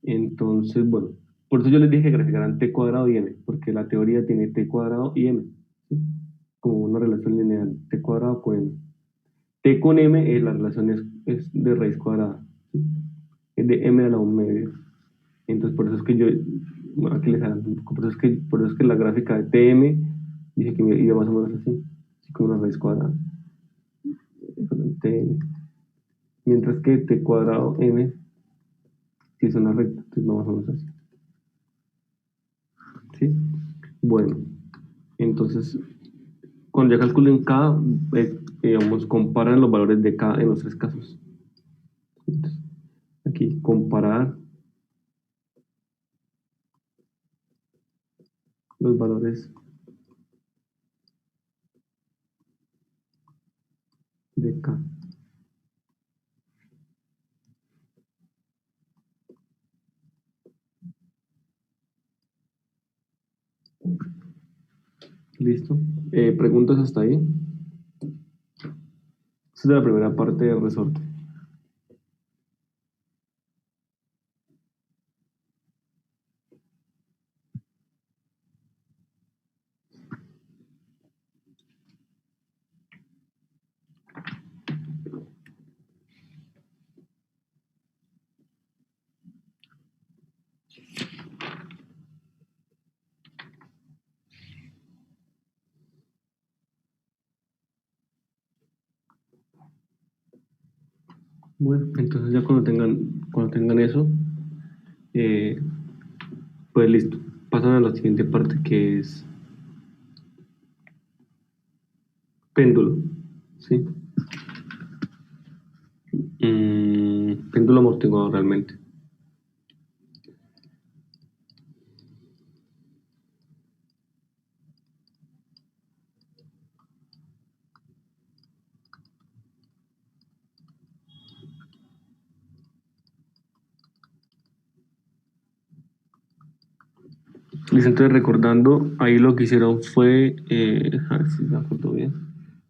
Entonces, bueno, por eso yo les dije que graficaran t cuadrado y m, porque la teoría tiene t cuadrado y m, ¿sí? Como una relación lineal, t cuadrado con m. T con m, la relación es de raíz cuadrada, ¿sí? Es de m a la 1 medio. Entonces, por eso es que yo, bueno, aquí les hago, por eso es que la gráfica de tm dice que iba más o menos así como una raíz cuadrada. Tm. Mientras que t cuadrado m, si es una recta, entonces va más o menos así. ¿Sí? Bueno, entonces, cuando ya calculen K, digamos, comparan los valores de K en los tres casos. Entonces, aquí, comparar los valores de K. ¿Listo? ¿Preguntas hasta ahí? Esta es la primera parte del resorte. Bueno, entonces ya cuando tengan eso, eh, pues listo. Pasan a la siguiente parte que es péndulo. ¿Sí? Péndulo amortiguado realmente. Listo, entonces recordando, ahí lo que hicieron fue, a ver si me acuerdo bien,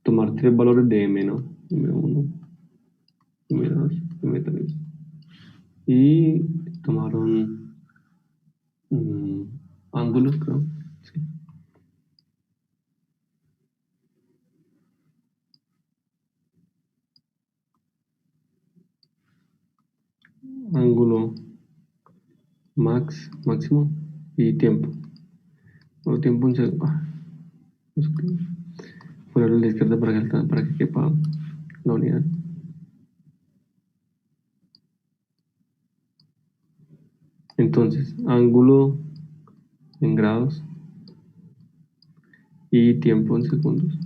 tomar tres valores de M, ¿no? M1, M2, M3. Y tomaron ángulos, creo. Sí. Ángulo máximo y tiempo. O tiempo en segundo. Ponerlo a la izquierda para que quepa la unidad. Entonces, ángulo en grados y tiempo en segundos.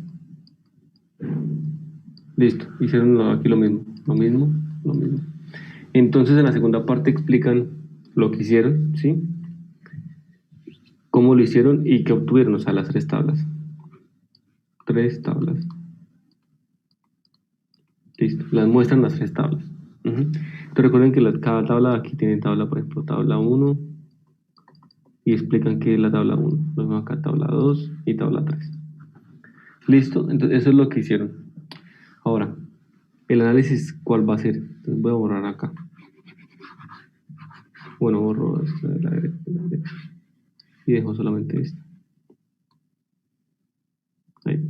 Listo, hicieron aquí lo mismo, lo mismo, lo mismo. Entonces, en la segunda parte explican lo que hicieron, ¿sí? Cómo lo hicieron y qué obtuvieron, o sea, las tres tablas. Tres tablas. Listo, las muestran las tres tablas. Entonces recuerden que cada tabla, aquí tienen tabla, por ejemplo, tabla 1, y explican qué es la tabla 1. Luego acá tabla 2 y tabla 3. Listo, entonces eso es lo que hicieron. Ahora, el análisis, ¿cuál va a ser? Entonces voy a borrar acá. Bueno, borro esta de la derecha. Y dejo solamente esta. Ahí.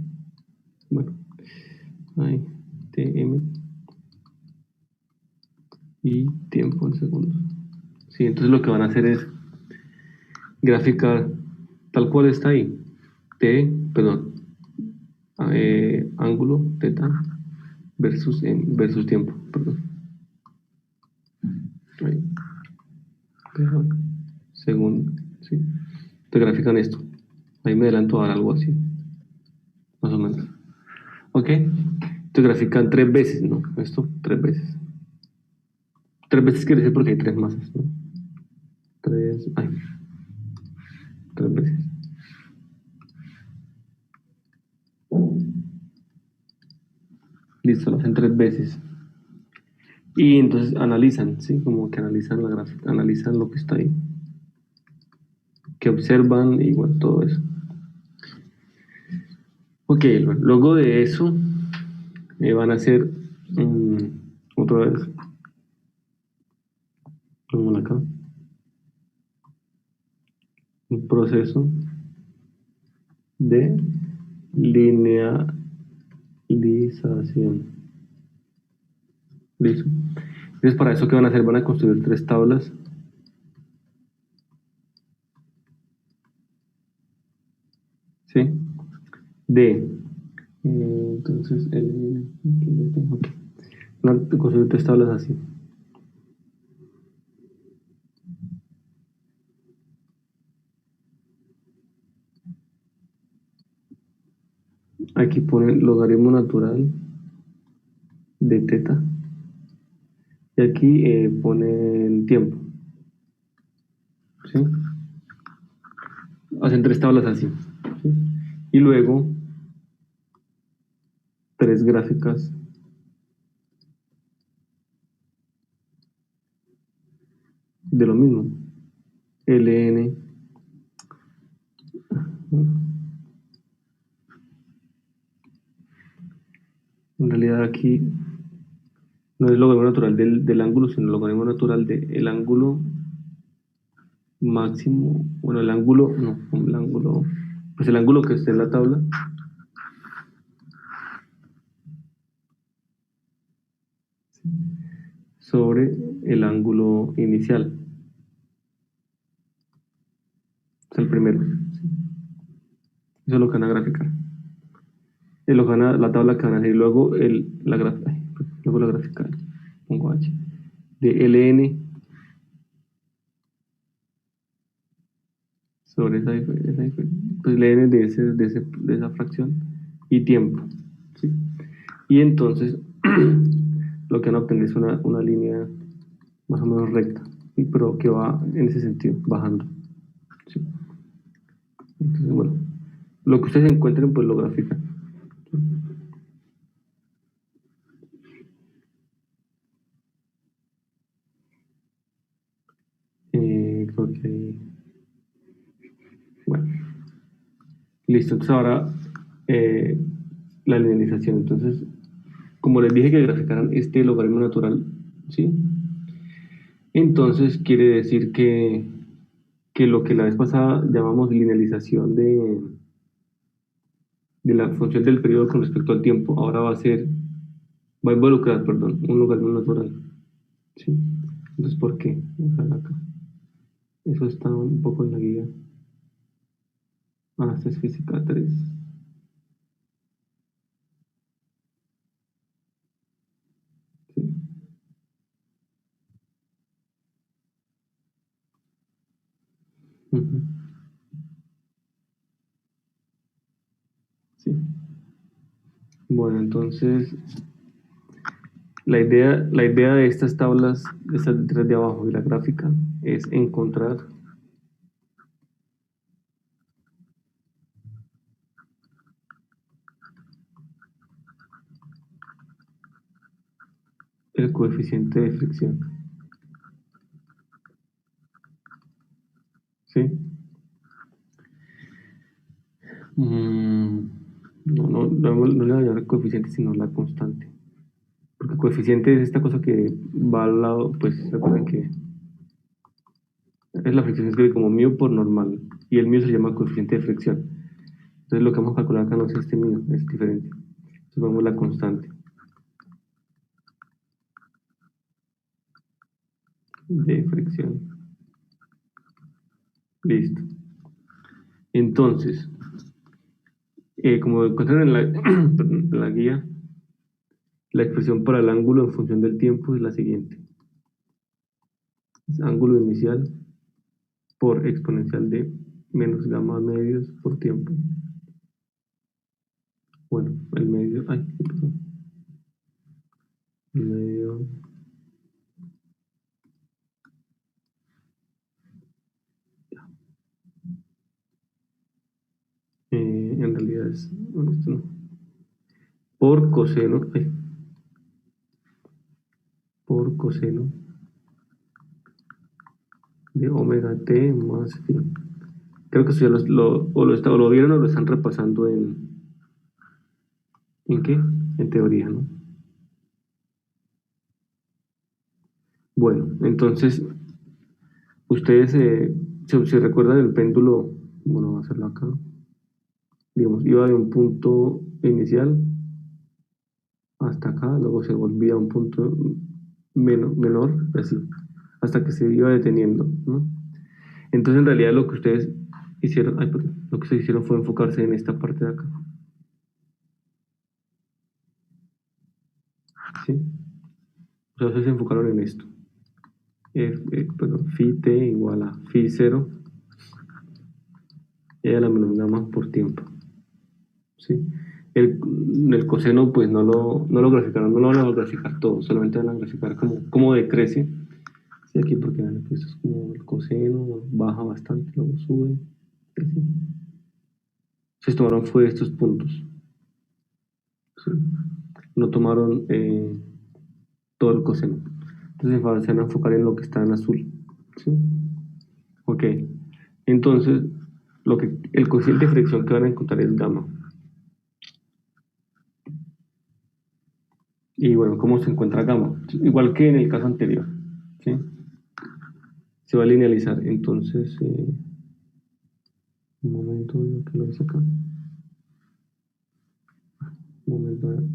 Bueno. Ahí. TM. Y tiempo en segundos. Sí, entonces lo que van a hacer es graficar tal cual está ahí. Ángulo, teta, versus tiempo, perdón. Ahí. Segundo, ¿sí? Te grafican esto. Ahí me adelanto a dar algo así. Más o menos. ¿Ok? Te grafican tres veces, ¿no? Esto, tres veces. Tres veces quiere decir porque hay tres masas, ¿no? Tres veces. Listo, lo hacen 3 veces. Y entonces analizan, ¿sí? Como que analizan la gráfica, analizan lo que está ahí, que observan y bueno, todo eso. Ok, luego de eso van a hacer otra vez, como acá, un proceso de linealización. Listo. Entonces, para eso, ¿qué van a hacer? Van a construir 3 tablas. ¿Sí? Entonces, aquí lo tengo aquí. Van a construir 3 tablas así. Aquí ponen logaritmo natural de teta. Y aquí ponen tiempo. ¿Sí? Hacen 3 tablas así. ¿Sí? Y luego 3 gráficas de lo mismo. LN. En realidad aquí no es logaritmo natural del ángulo, sino logaritmo natural del ángulo máximo. Bueno, el ángulo, no, el ángulo, pues el ángulo que esté en la tabla. Sobre el ángulo inicial. Es el primero. ¿Sí? Eso es lo que van a graficar. Y lo que la tabla que van a hacer. Y luego la gráfica. Luego la gráfica. Pongo H. De LN sobre pues LN de esa fracción. Y tiempo. ¿Sí? Y entonces lo que van a obtener es una línea más o menos recta. ¿Sí? Pero que va en ese sentido, bajando. ¿Sí? Entonces, bueno. Lo que ustedes encuentren, pues lo grafican. Creo que bueno, listo. Entonces ahora la linealización. Entonces, como les dije que graficaran este logaritmo natural, ¿sí? Entonces quiere decir que lo que la vez pasada llamamos linealización de la función del periodo con respecto al tiempo, ahora va a involucrar, perdón, un logaritmo natural. ¿Sí? Entonces, ¿por qué? Vamos a ver acá. Eso está un poco en la guía. Esta es física 3. ¿Sí? Ujú. Sí. Bueno, entonces la idea de estas tablas, de estas 3 de abajo y la gráfica, es encontrar el coeficiente de fricción. ¿Sí? No le voy a llamar coeficiente, sino la constante. Porque coeficiente es esta cosa que va al lado, pues recuerden que es la fricción, se escribe como μ por normal. Y el μ se llama coeficiente de fricción. Entonces lo que vamos a calcular acá no es este μ, es diferente. Entonces vamos a la constante de fricción. Listo. Entonces, como encuentran en en la guía, la expresión para el ángulo en función del tiempo es la siguiente. Es ángulo inicial por exponencial de menos gamma medios por tiempo. Bueno, el medio, perdón. El medio en realidad es, bueno, esto no. por coseno, por coseno de omega t más phi. Creo que eso ya lo vieron o lo están repasando ¿en qué? En teoría, ¿no? Bueno, entonces, ustedes se recuerdan el péndulo, bueno, voy a hacerlo acá, digamos, iba de un punto inicial hasta acá, luego se volvía a un punto menor, así, hasta que se iba deteniendo, ¿no? Entonces, en realidad, lo que ustedes hicieron, lo que ustedes hicieron fue enfocarse en esta parte de acá, ¿sí? O sea, ustedes se enfocaron en esto. Phi t igual a phi 0 y a la menos gamma por tiempo, ¿sí? El coseno pues no lo graficaron, no lo van a graficar todo, solamente van a graficar cómo decrece. Sí, aquí porque vean que esto es como el coseno, baja bastante, luego sube, así. Entonces tomaron fue estos puntos, ¿sí? No tomaron todo el coseno. Entonces se van a enfocar en lo que está en azul, ¿sí? Ok, entonces el coeficiente de fricción que van a encontrar es gamma. Y bueno, ¿cómo se encuentra gamma? Igual que en el caso anterior, ¿sí? Se va a linealizar, entonces, un momento, que lo hice acá. Un momento, bueno.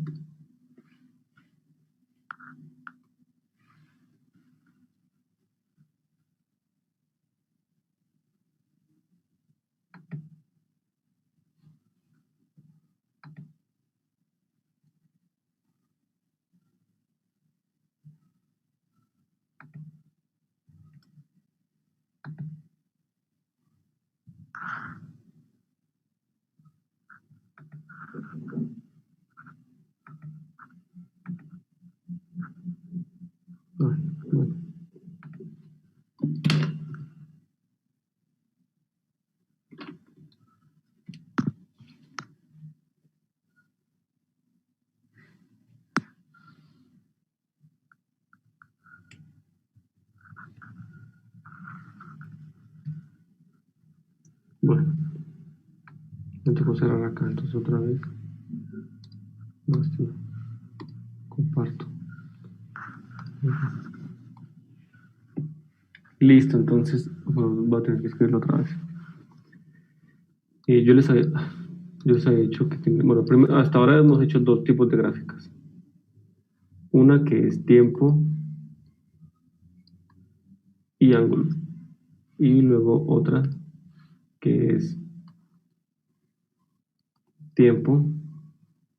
Bueno, me tocó cerrar acá, entonces otra vez. No, comparto. Listo, entonces, bueno, voy a tener que escribirlo otra vez. Yo les había dicho que, bueno, hasta ahora hemos hecho dos tipos de gráficas. Una que es tiempo y ángulo. Y luego otra que es tiempo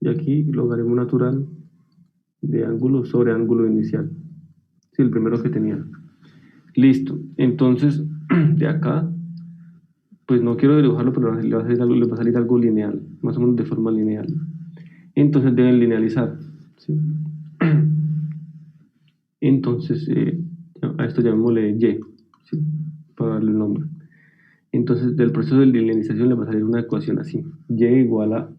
y aquí logaritmo natural de ángulo sobre ángulo inicial. Sí, el primero que tenía. Listo. Entonces, de acá, pues no quiero dibujarlo, pero le va a salir algo lineal, más o menos de forma lineal. Entonces deben linealizar, ¿sí? Entonces, a esto llamémosle Y, ¿sí? Para darle un nombre. Entonces, del proceso de linealización le va a salir una ecuación así. Y igual a...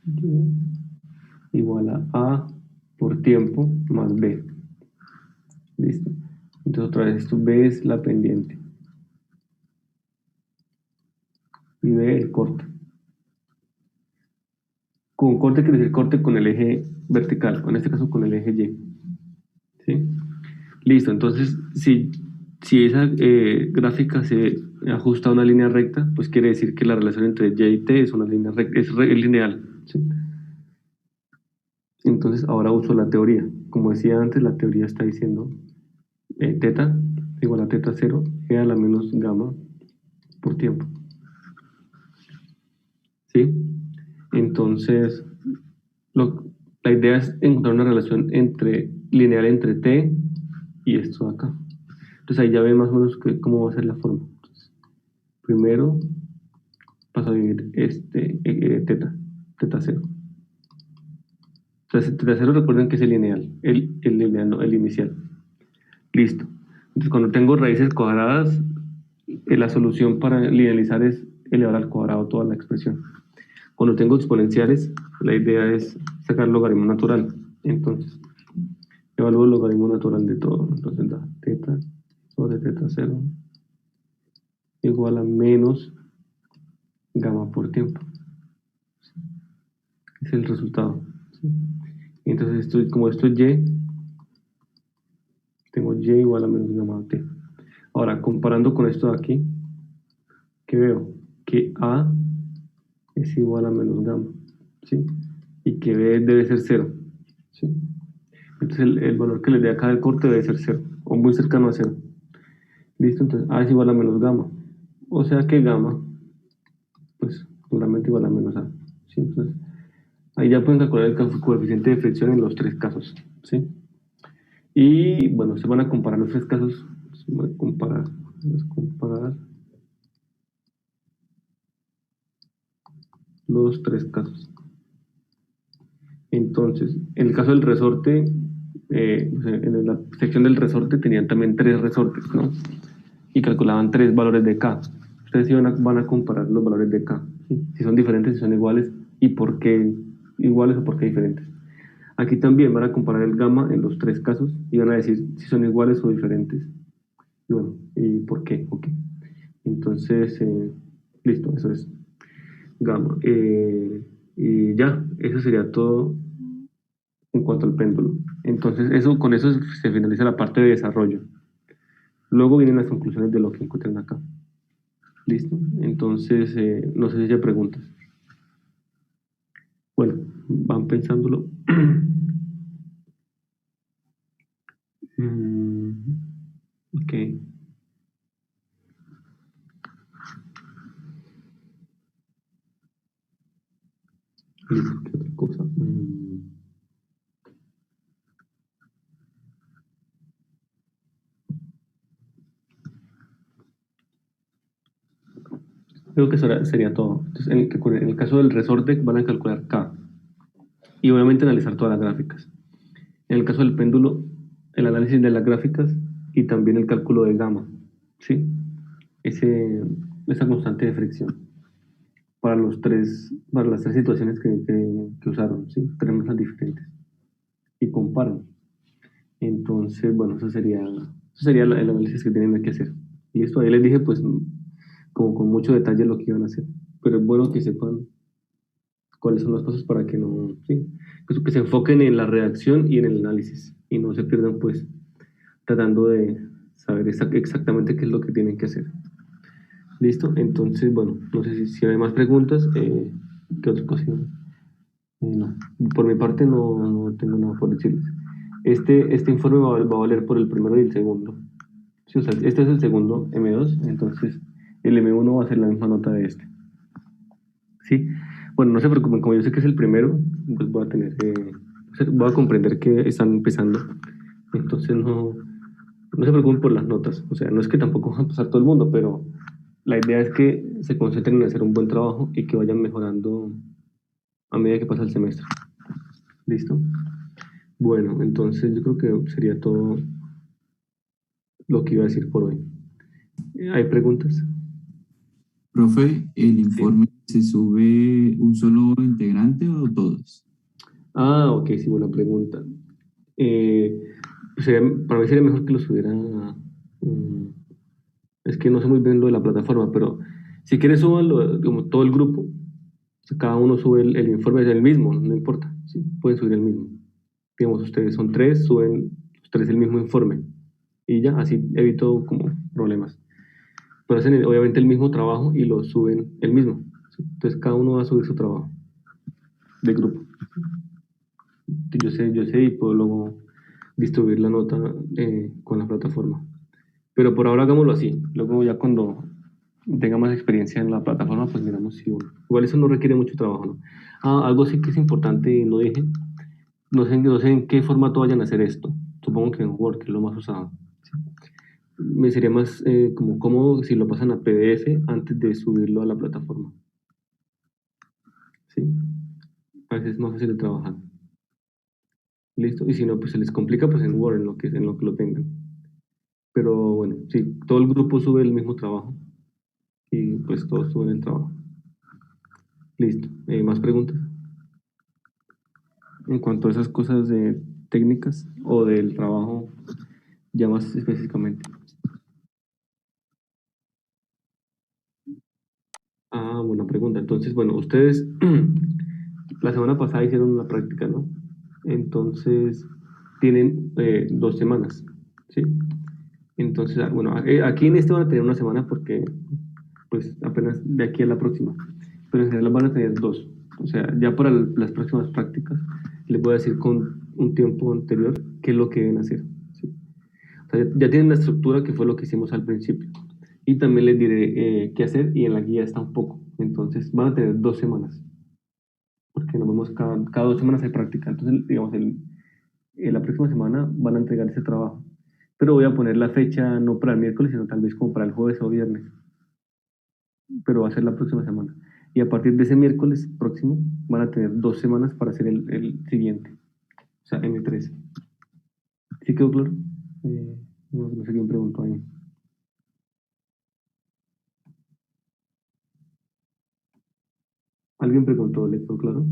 Y igual a por tiempo más B. ¿Listo? Entonces, otra vez, esto B es la pendiente. Y B el corte. Con corte quiere decir corte con el eje vertical, en este caso con el eje Y. ¿Sí? Listo, entonces si esa gráfica se ajusta a una línea recta, pues quiere decir que la relación entre Y y T es una línea recta, es lineal. ¿Sí? Entonces ahora uso la teoría. Como decía antes, la teoría está diciendo teta igual a teta 0, e a la menos gamma por tiempo. ¿Sí? Entonces, la idea es encontrar una relación lineal entre T y esto de acá. Entonces ahí ya ven más o menos cómo va a ser la forma. Entonces, primero paso a dividir teta 0. Entonces teta 0 recuerden que es el lineal, el lineal, no, el inicial. Listo. Entonces cuando tengo raíces cuadradas, la solución para linealizar es elevar al cuadrado toda la expresión. Cuando tengo exponenciales, la idea es sacar logaritmo natural. Entonces, evalúo el logaritmo natural de todo. Entonces da teta sobre teta 0 igual a menos gamma por tiempo. Es el resultado. ¿Sí? Entonces, como esto es y, tengo y igual a menos gamma t. Ahora, comparando con esto de aquí, ¿qué veo? Que a es igual a menos gamma, ¿sí? Y que b debe ser 0, ¿sí? Entonces el valor que le dé acá del corte debe ser 0, o muy cercano a 0. ¿Listo? Entonces a es igual a menos gamma. O sea que gamma, pues, seguramente igual a menos a. ¿Sí? Entonces, ahí ya pueden calcular el coeficiente de fricción en los 3 casos, ¿sí? Y bueno, se van a comparar los 3 casos. Se van a comparar los 3 casos. Entonces, en el caso del resorte, en la sección del resorte tenían también 3 resortes, ¿no? Y calculaban 3 valores de K. Ustedes van a comparar los valores de K, ¿sí? Si son diferentes, si son iguales, y por qué iguales o por qué diferentes. Aquí también van a comparar el gamma en los 3 casos y van a decir si son iguales o diferentes. Y bueno, ¿y por qué? Ok. Entonces, listo, eso es gamma. Y ya, eso sería todo en cuanto al péndulo. Entonces, con eso se finaliza la parte de desarrollo. Luego vienen las conclusiones de lo que encuentran acá. ¿Listo? Entonces, no sé si hay preguntas. Bueno, van pensándolo. Ok. Listo, ¿qué otra cosa? Creo que eso sería todo. Entonces, en el caso del resorte van a calcular K y obviamente analizar todas las gráficas. En el caso del péndulo, el análisis de las gráficas y también el cálculo de gamma, ¿sí? Esa constante de fricción para las tres situaciones que usaron, ¿sí? Tres mesas diferentes y comparan. Entonces, bueno, eso sería el análisis que tienen que hacer. Listo, ahí les dije, pues, como con mucho detalle lo que iban a hacer, pero es bueno que sepan cuáles son los pasos para que no, sí, que se enfoquen en la redacción y en el análisis y no se pierdan, pues, tratando de saber exactamente qué es lo que tienen que hacer. ¿Listo? Entonces, bueno, no sé si hay más preguntas. ¿Qué otra cosa? No. Por mi parte no tengo nada por decirles. Este informe va a valer por el primero y el segundo. Sí, o sea, este es el segundo M2, entonces el M1 va a ser la misma nota de este. ¿Sí? Bueno, no se preocupen, como yo sé que es el primero, pues voy a tener voy a comprender que están empezando. Entonces no se preocupen por las notas. O sea, no es que tampoco va a pasar todo el mundo, pero la idea es que se concentren en hacer un buen trabajo y que vayan mejorando a medida que pasa el semestre. ¿Listo? Bueno, entonces yo creo que sería todo lo que iba a decir por hoy. ¿Hay preguntas? Profe, ¿el informe se sube un solo integrante o todos? Ah, ok, sí, buena pregunta. Para mí sería mejor que lo subiera. Es que no sé muy bien lo de la plataforma, pero si quieres, súbanlo como todo el grupo. O sea, cada uno sube el informe, es el mismo, no importa. ¿Sí? Pueden subir el mismo. Digamos, ustedes son 3, suben los 3 el mismo informe. Y ya, así evito como problemas. Pero hacen obviamente el mismo trabajo y lo suben el mismo. ¿Sí? Entonces cada uno va a subir su trabajo de grupo. Yo sé y puedo luego distribuir la nota con la plataforma. Pero por ahora hagámoslo así. Luego ya cuando tenga más experiencia en la plataforma, pues miramos si igual eso no requiere mucho trabajo, ¿no? Algo sí que es importante, no dije, no sé en qué formato vayan a hacer esto. Supongo que en Word, que es lo más usado. ¿Sí? Me sería más como cómodo si lo pasan a PDF antes de subirlo a la plataforma. ¿Sí? A veces es más fácil de trabajar. ¿Listo? Y si no, pues se les complica pues en Word, en lo que lo tengan. Pero bueno, sí, todo el grupo sube el mismo trabajo y pues todos suben el trabajo. Listo. ¿Más preguntas? En cuanto a esas cosas técnicas o del trabajo, ya más específicamente. Ah, buena pregunta. Entonces, bueno, ustedes la semana pasada hicieron una práctica, ¿no? Entonces, tienen 2 semanas, ¿sí? Entonces, bueno, aquí en este van a tener una semana porque, pues, apenas de aquí a la próxima. Pero en general van a tener 2. O sea, ya para las próximas prácticas, les voy a decir con un tiempo anterior qué es lo que deben hacer, ¿sí? O sea, ya tienen la estructura que fue lo que hicimos al principio. Y también les diré qué hacer y en la guía está un poco. Entonces, van a tener 2 semanas porque nos vemos cada 2 semanas hay práctica. Entonces, digamos, la próxima semana van a entregar ese trabajo. Pero voy a poner la fecha no para el miércoles, sino tal vez como para el jueves o viernes. Pero va a ser la próxima semana. Y a partir de ese miércoles próximo van a tener 2 semanas para hacer el siguiente. O sea, M3. ¿Sí quedó claro? No sé quién preguntó ahí. ¿Alguien preguntó? ¿Le quedó claro?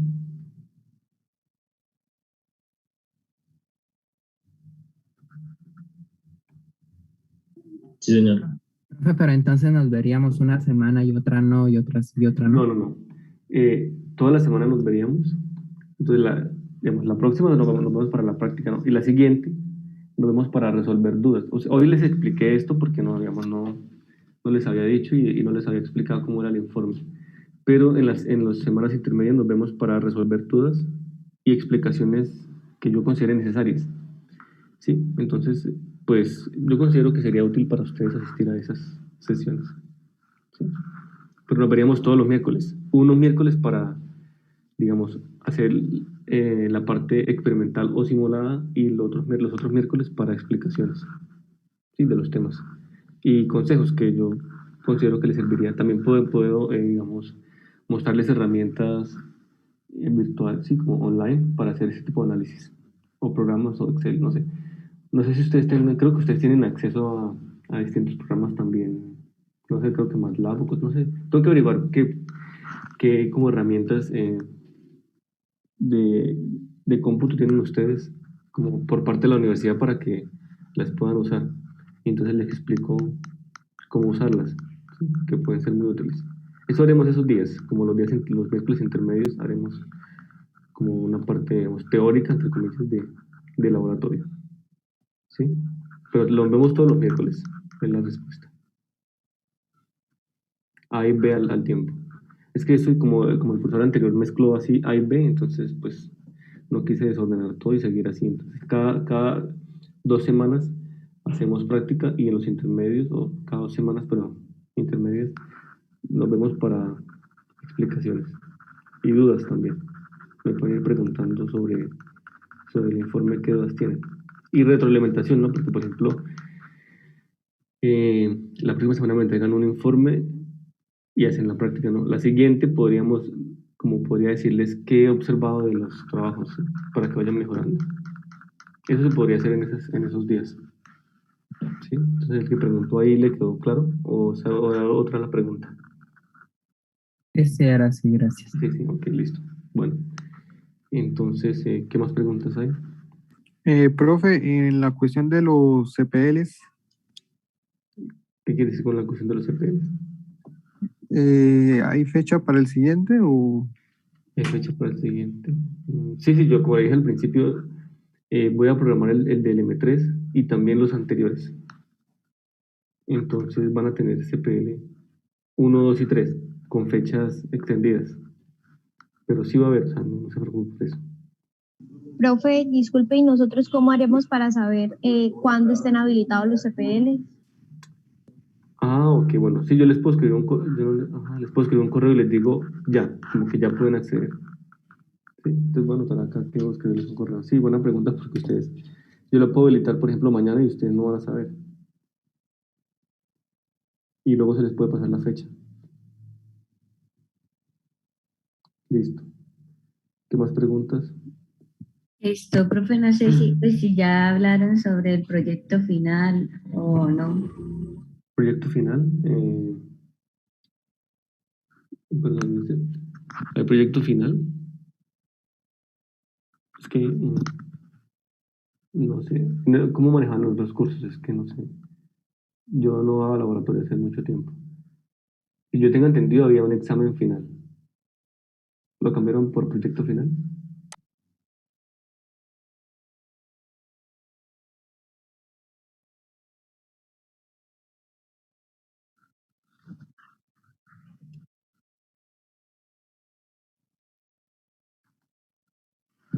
Sí, señor. Profe, pero entonces nos veríamos una semana y otra no, y otra No, no. no, no. Toda la semana nos veríamos. Entonces, digamos, la próxima nos vemos para la práctica, ¿no? Y la siguiente nos vemos para resolver dudas. O sea, hoy les expliqué esto porque no, digamos, no les había dicho y no les había explicado cómo era el informe. Pero en las semanas intermedias nos vemos para resolver dudas y explicaciones que yo considere necesarias. ¿Sí? Entonces, pues yo considero que sería útil para ustedes asistir a esas sesiones. ¿Sí? Pero nos veríamos todos los miércoles. Unos miércoles para, digamos, hacer la parte experimental o simulada y los otros miércoles para explicaciones, ¿sí? De los temas y consejos que yo considero que les serviría. También puedo digamos, mostrarles herramientas virtuales, ¿sí? Como online para hacer ese tipo de análisis o programas o Excel, no sé. No sé si ustedes tienen, creo que ustedes tienen acceso a distintos programas también. No sé, creo que MATLAB o no sé. Tengo que averiguar qué como herramientas de, de cómputo tienen ustedes como por parte de la universidad para que las puedan usar. Y entonces les explico cómo usarlas, ¿sí? Que pueden ser muy útiles. Eso haremos esos días, como los miércoles intermedios, haremos como una parte, digamos, teórica, entre comillas, de laboratorio. ¿Sí? Pero lo vemos todos los miércoles, en la respuesta. A y B al tiempo. Es que eso, como el profesor anterior mezcló así A y B, entonces pues no quise desordenar todo y seguir así. Entonces cada 2 semanas hacemos práctica y en los intermedios, o cada 2 semanas, pero intermedios, nos vemos para explicaciones y dudas también. Me pueden ir preguntando sobre el informe, qué dudas tienen. Y retroalimentación, ¿no? Porque, por ejemplo, la próxima semana me entregan un informe y hacen la práctica, ¿no? La siguiente podría decirles qué he observado de los trabajos, ¿sí? Para que vayan mejorando. Eso se podría hacer en esos días. ¿Sí? Entonces, el que preguntó ahí le quedó claro, o era otra la pregunta. Ese era sí, gracias. Sí, sí, ok, listo. Bueno, entonces, ¿qué más preguntas hay? Profe, en la cuestión de los CPLs, ¿Qué quiere decir con la cuestión de los CPL? ¿hay fecha para el siguiente o...? ¿Hay fecha para el siguiente? Sí, sí, yo como dije al principio, voy a programar el del M3 y también los anteriores. Entonces van a tener CPL 1, 2 y 3 con fechas extendidas. Pero sí va a haber, o sea, no se preocupe por eso. Profe, disculpe, ¿y nosotros cómo haremos para saber cuándo estén habilitados los CPL? Ah, ok, bueno, sí, yo les puedo escribir les puedo escribir un correo y les digo ya, como que ya pueden acceder. Sí, entonces voy a anotar acá que voy a escribirles un correo. Sí, buena pregunta porque yo lo puedo habilitar, por ejemplo, mañana y ustedes no van a saber. Y luego se les puede pasar la fecha. Listo. ¿Qué más preguntas? Esto, profe, no sé si ya hablaron sobre el proyecto final o no. Proyecto final. Perdón, ¿Hay proyecto final? Es que no sé. ¿Cómo manejan los dos cursos? Es que no sé. Yo no hago laboratorio hace mucho tiempo. Y yo tengo entendido, había un examen final. ¿Lo cambiaron por proyecto final?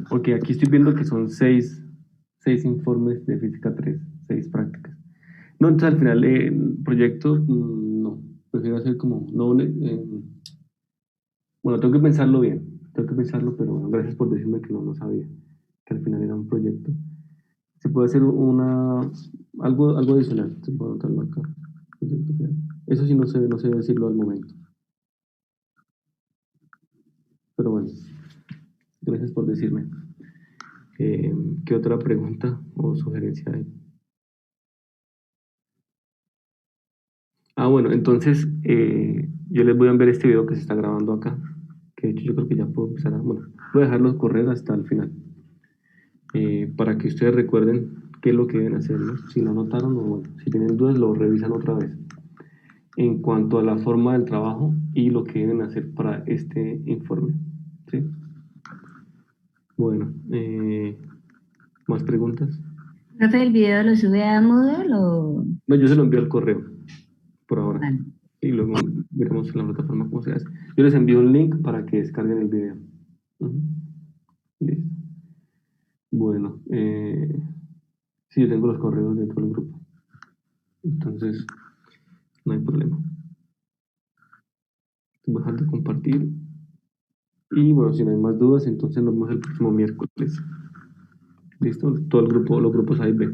Ok, aquí estoy viendo que son seis informes de física 3, 6 prácticas. No, entonces al final, proyecto, no. Prefiero hacer como, no, bueno, tengo que pensarlo bien. Tengo que pensarlo, pero bueno, gracias por decirme que no sabía que al final era un proyecto. Se puede hacer algo adicional, se puede anotarlo acá. Proyecto final. Eso sí no sé decirlo al momento. Pero bueno, gracias por decirme. ¿Qué otra pregunta o sugerencia hay? Ah, bueno, entonces yo les voy a enviar este video que se está grabando acá, que de hecho yo creo que ya puedo empezar bueno, voy a dejarlos correr hasta el final, para que ustedes recuerden qué es lo que deben hacer, ¿no? Si no notaron o bueno, si tienen dudas lo revisan otra vez. En cuanto a la forma del trabajo y lo que deben hacer para este informe, ¿sí? Bueno, ¿más preguntas? Profe, ¿el video lo sube a Moodle o...? No, yo se lo envío al correo, por ahora. Vale. Y luego veremos en la plataforma cómo se hace. Yo les envío un link para que descarguen el video. Ujú. Listo. Bueno, sí, yo tengo los correos de todo el grupo. Entonces, no hay problema. Voy a dejar de compartir. Y bueno, si no hay más dudas, entonces nos vemos el próximo miércoles. ¿Listo? Todo el grupo, los grupos A y B.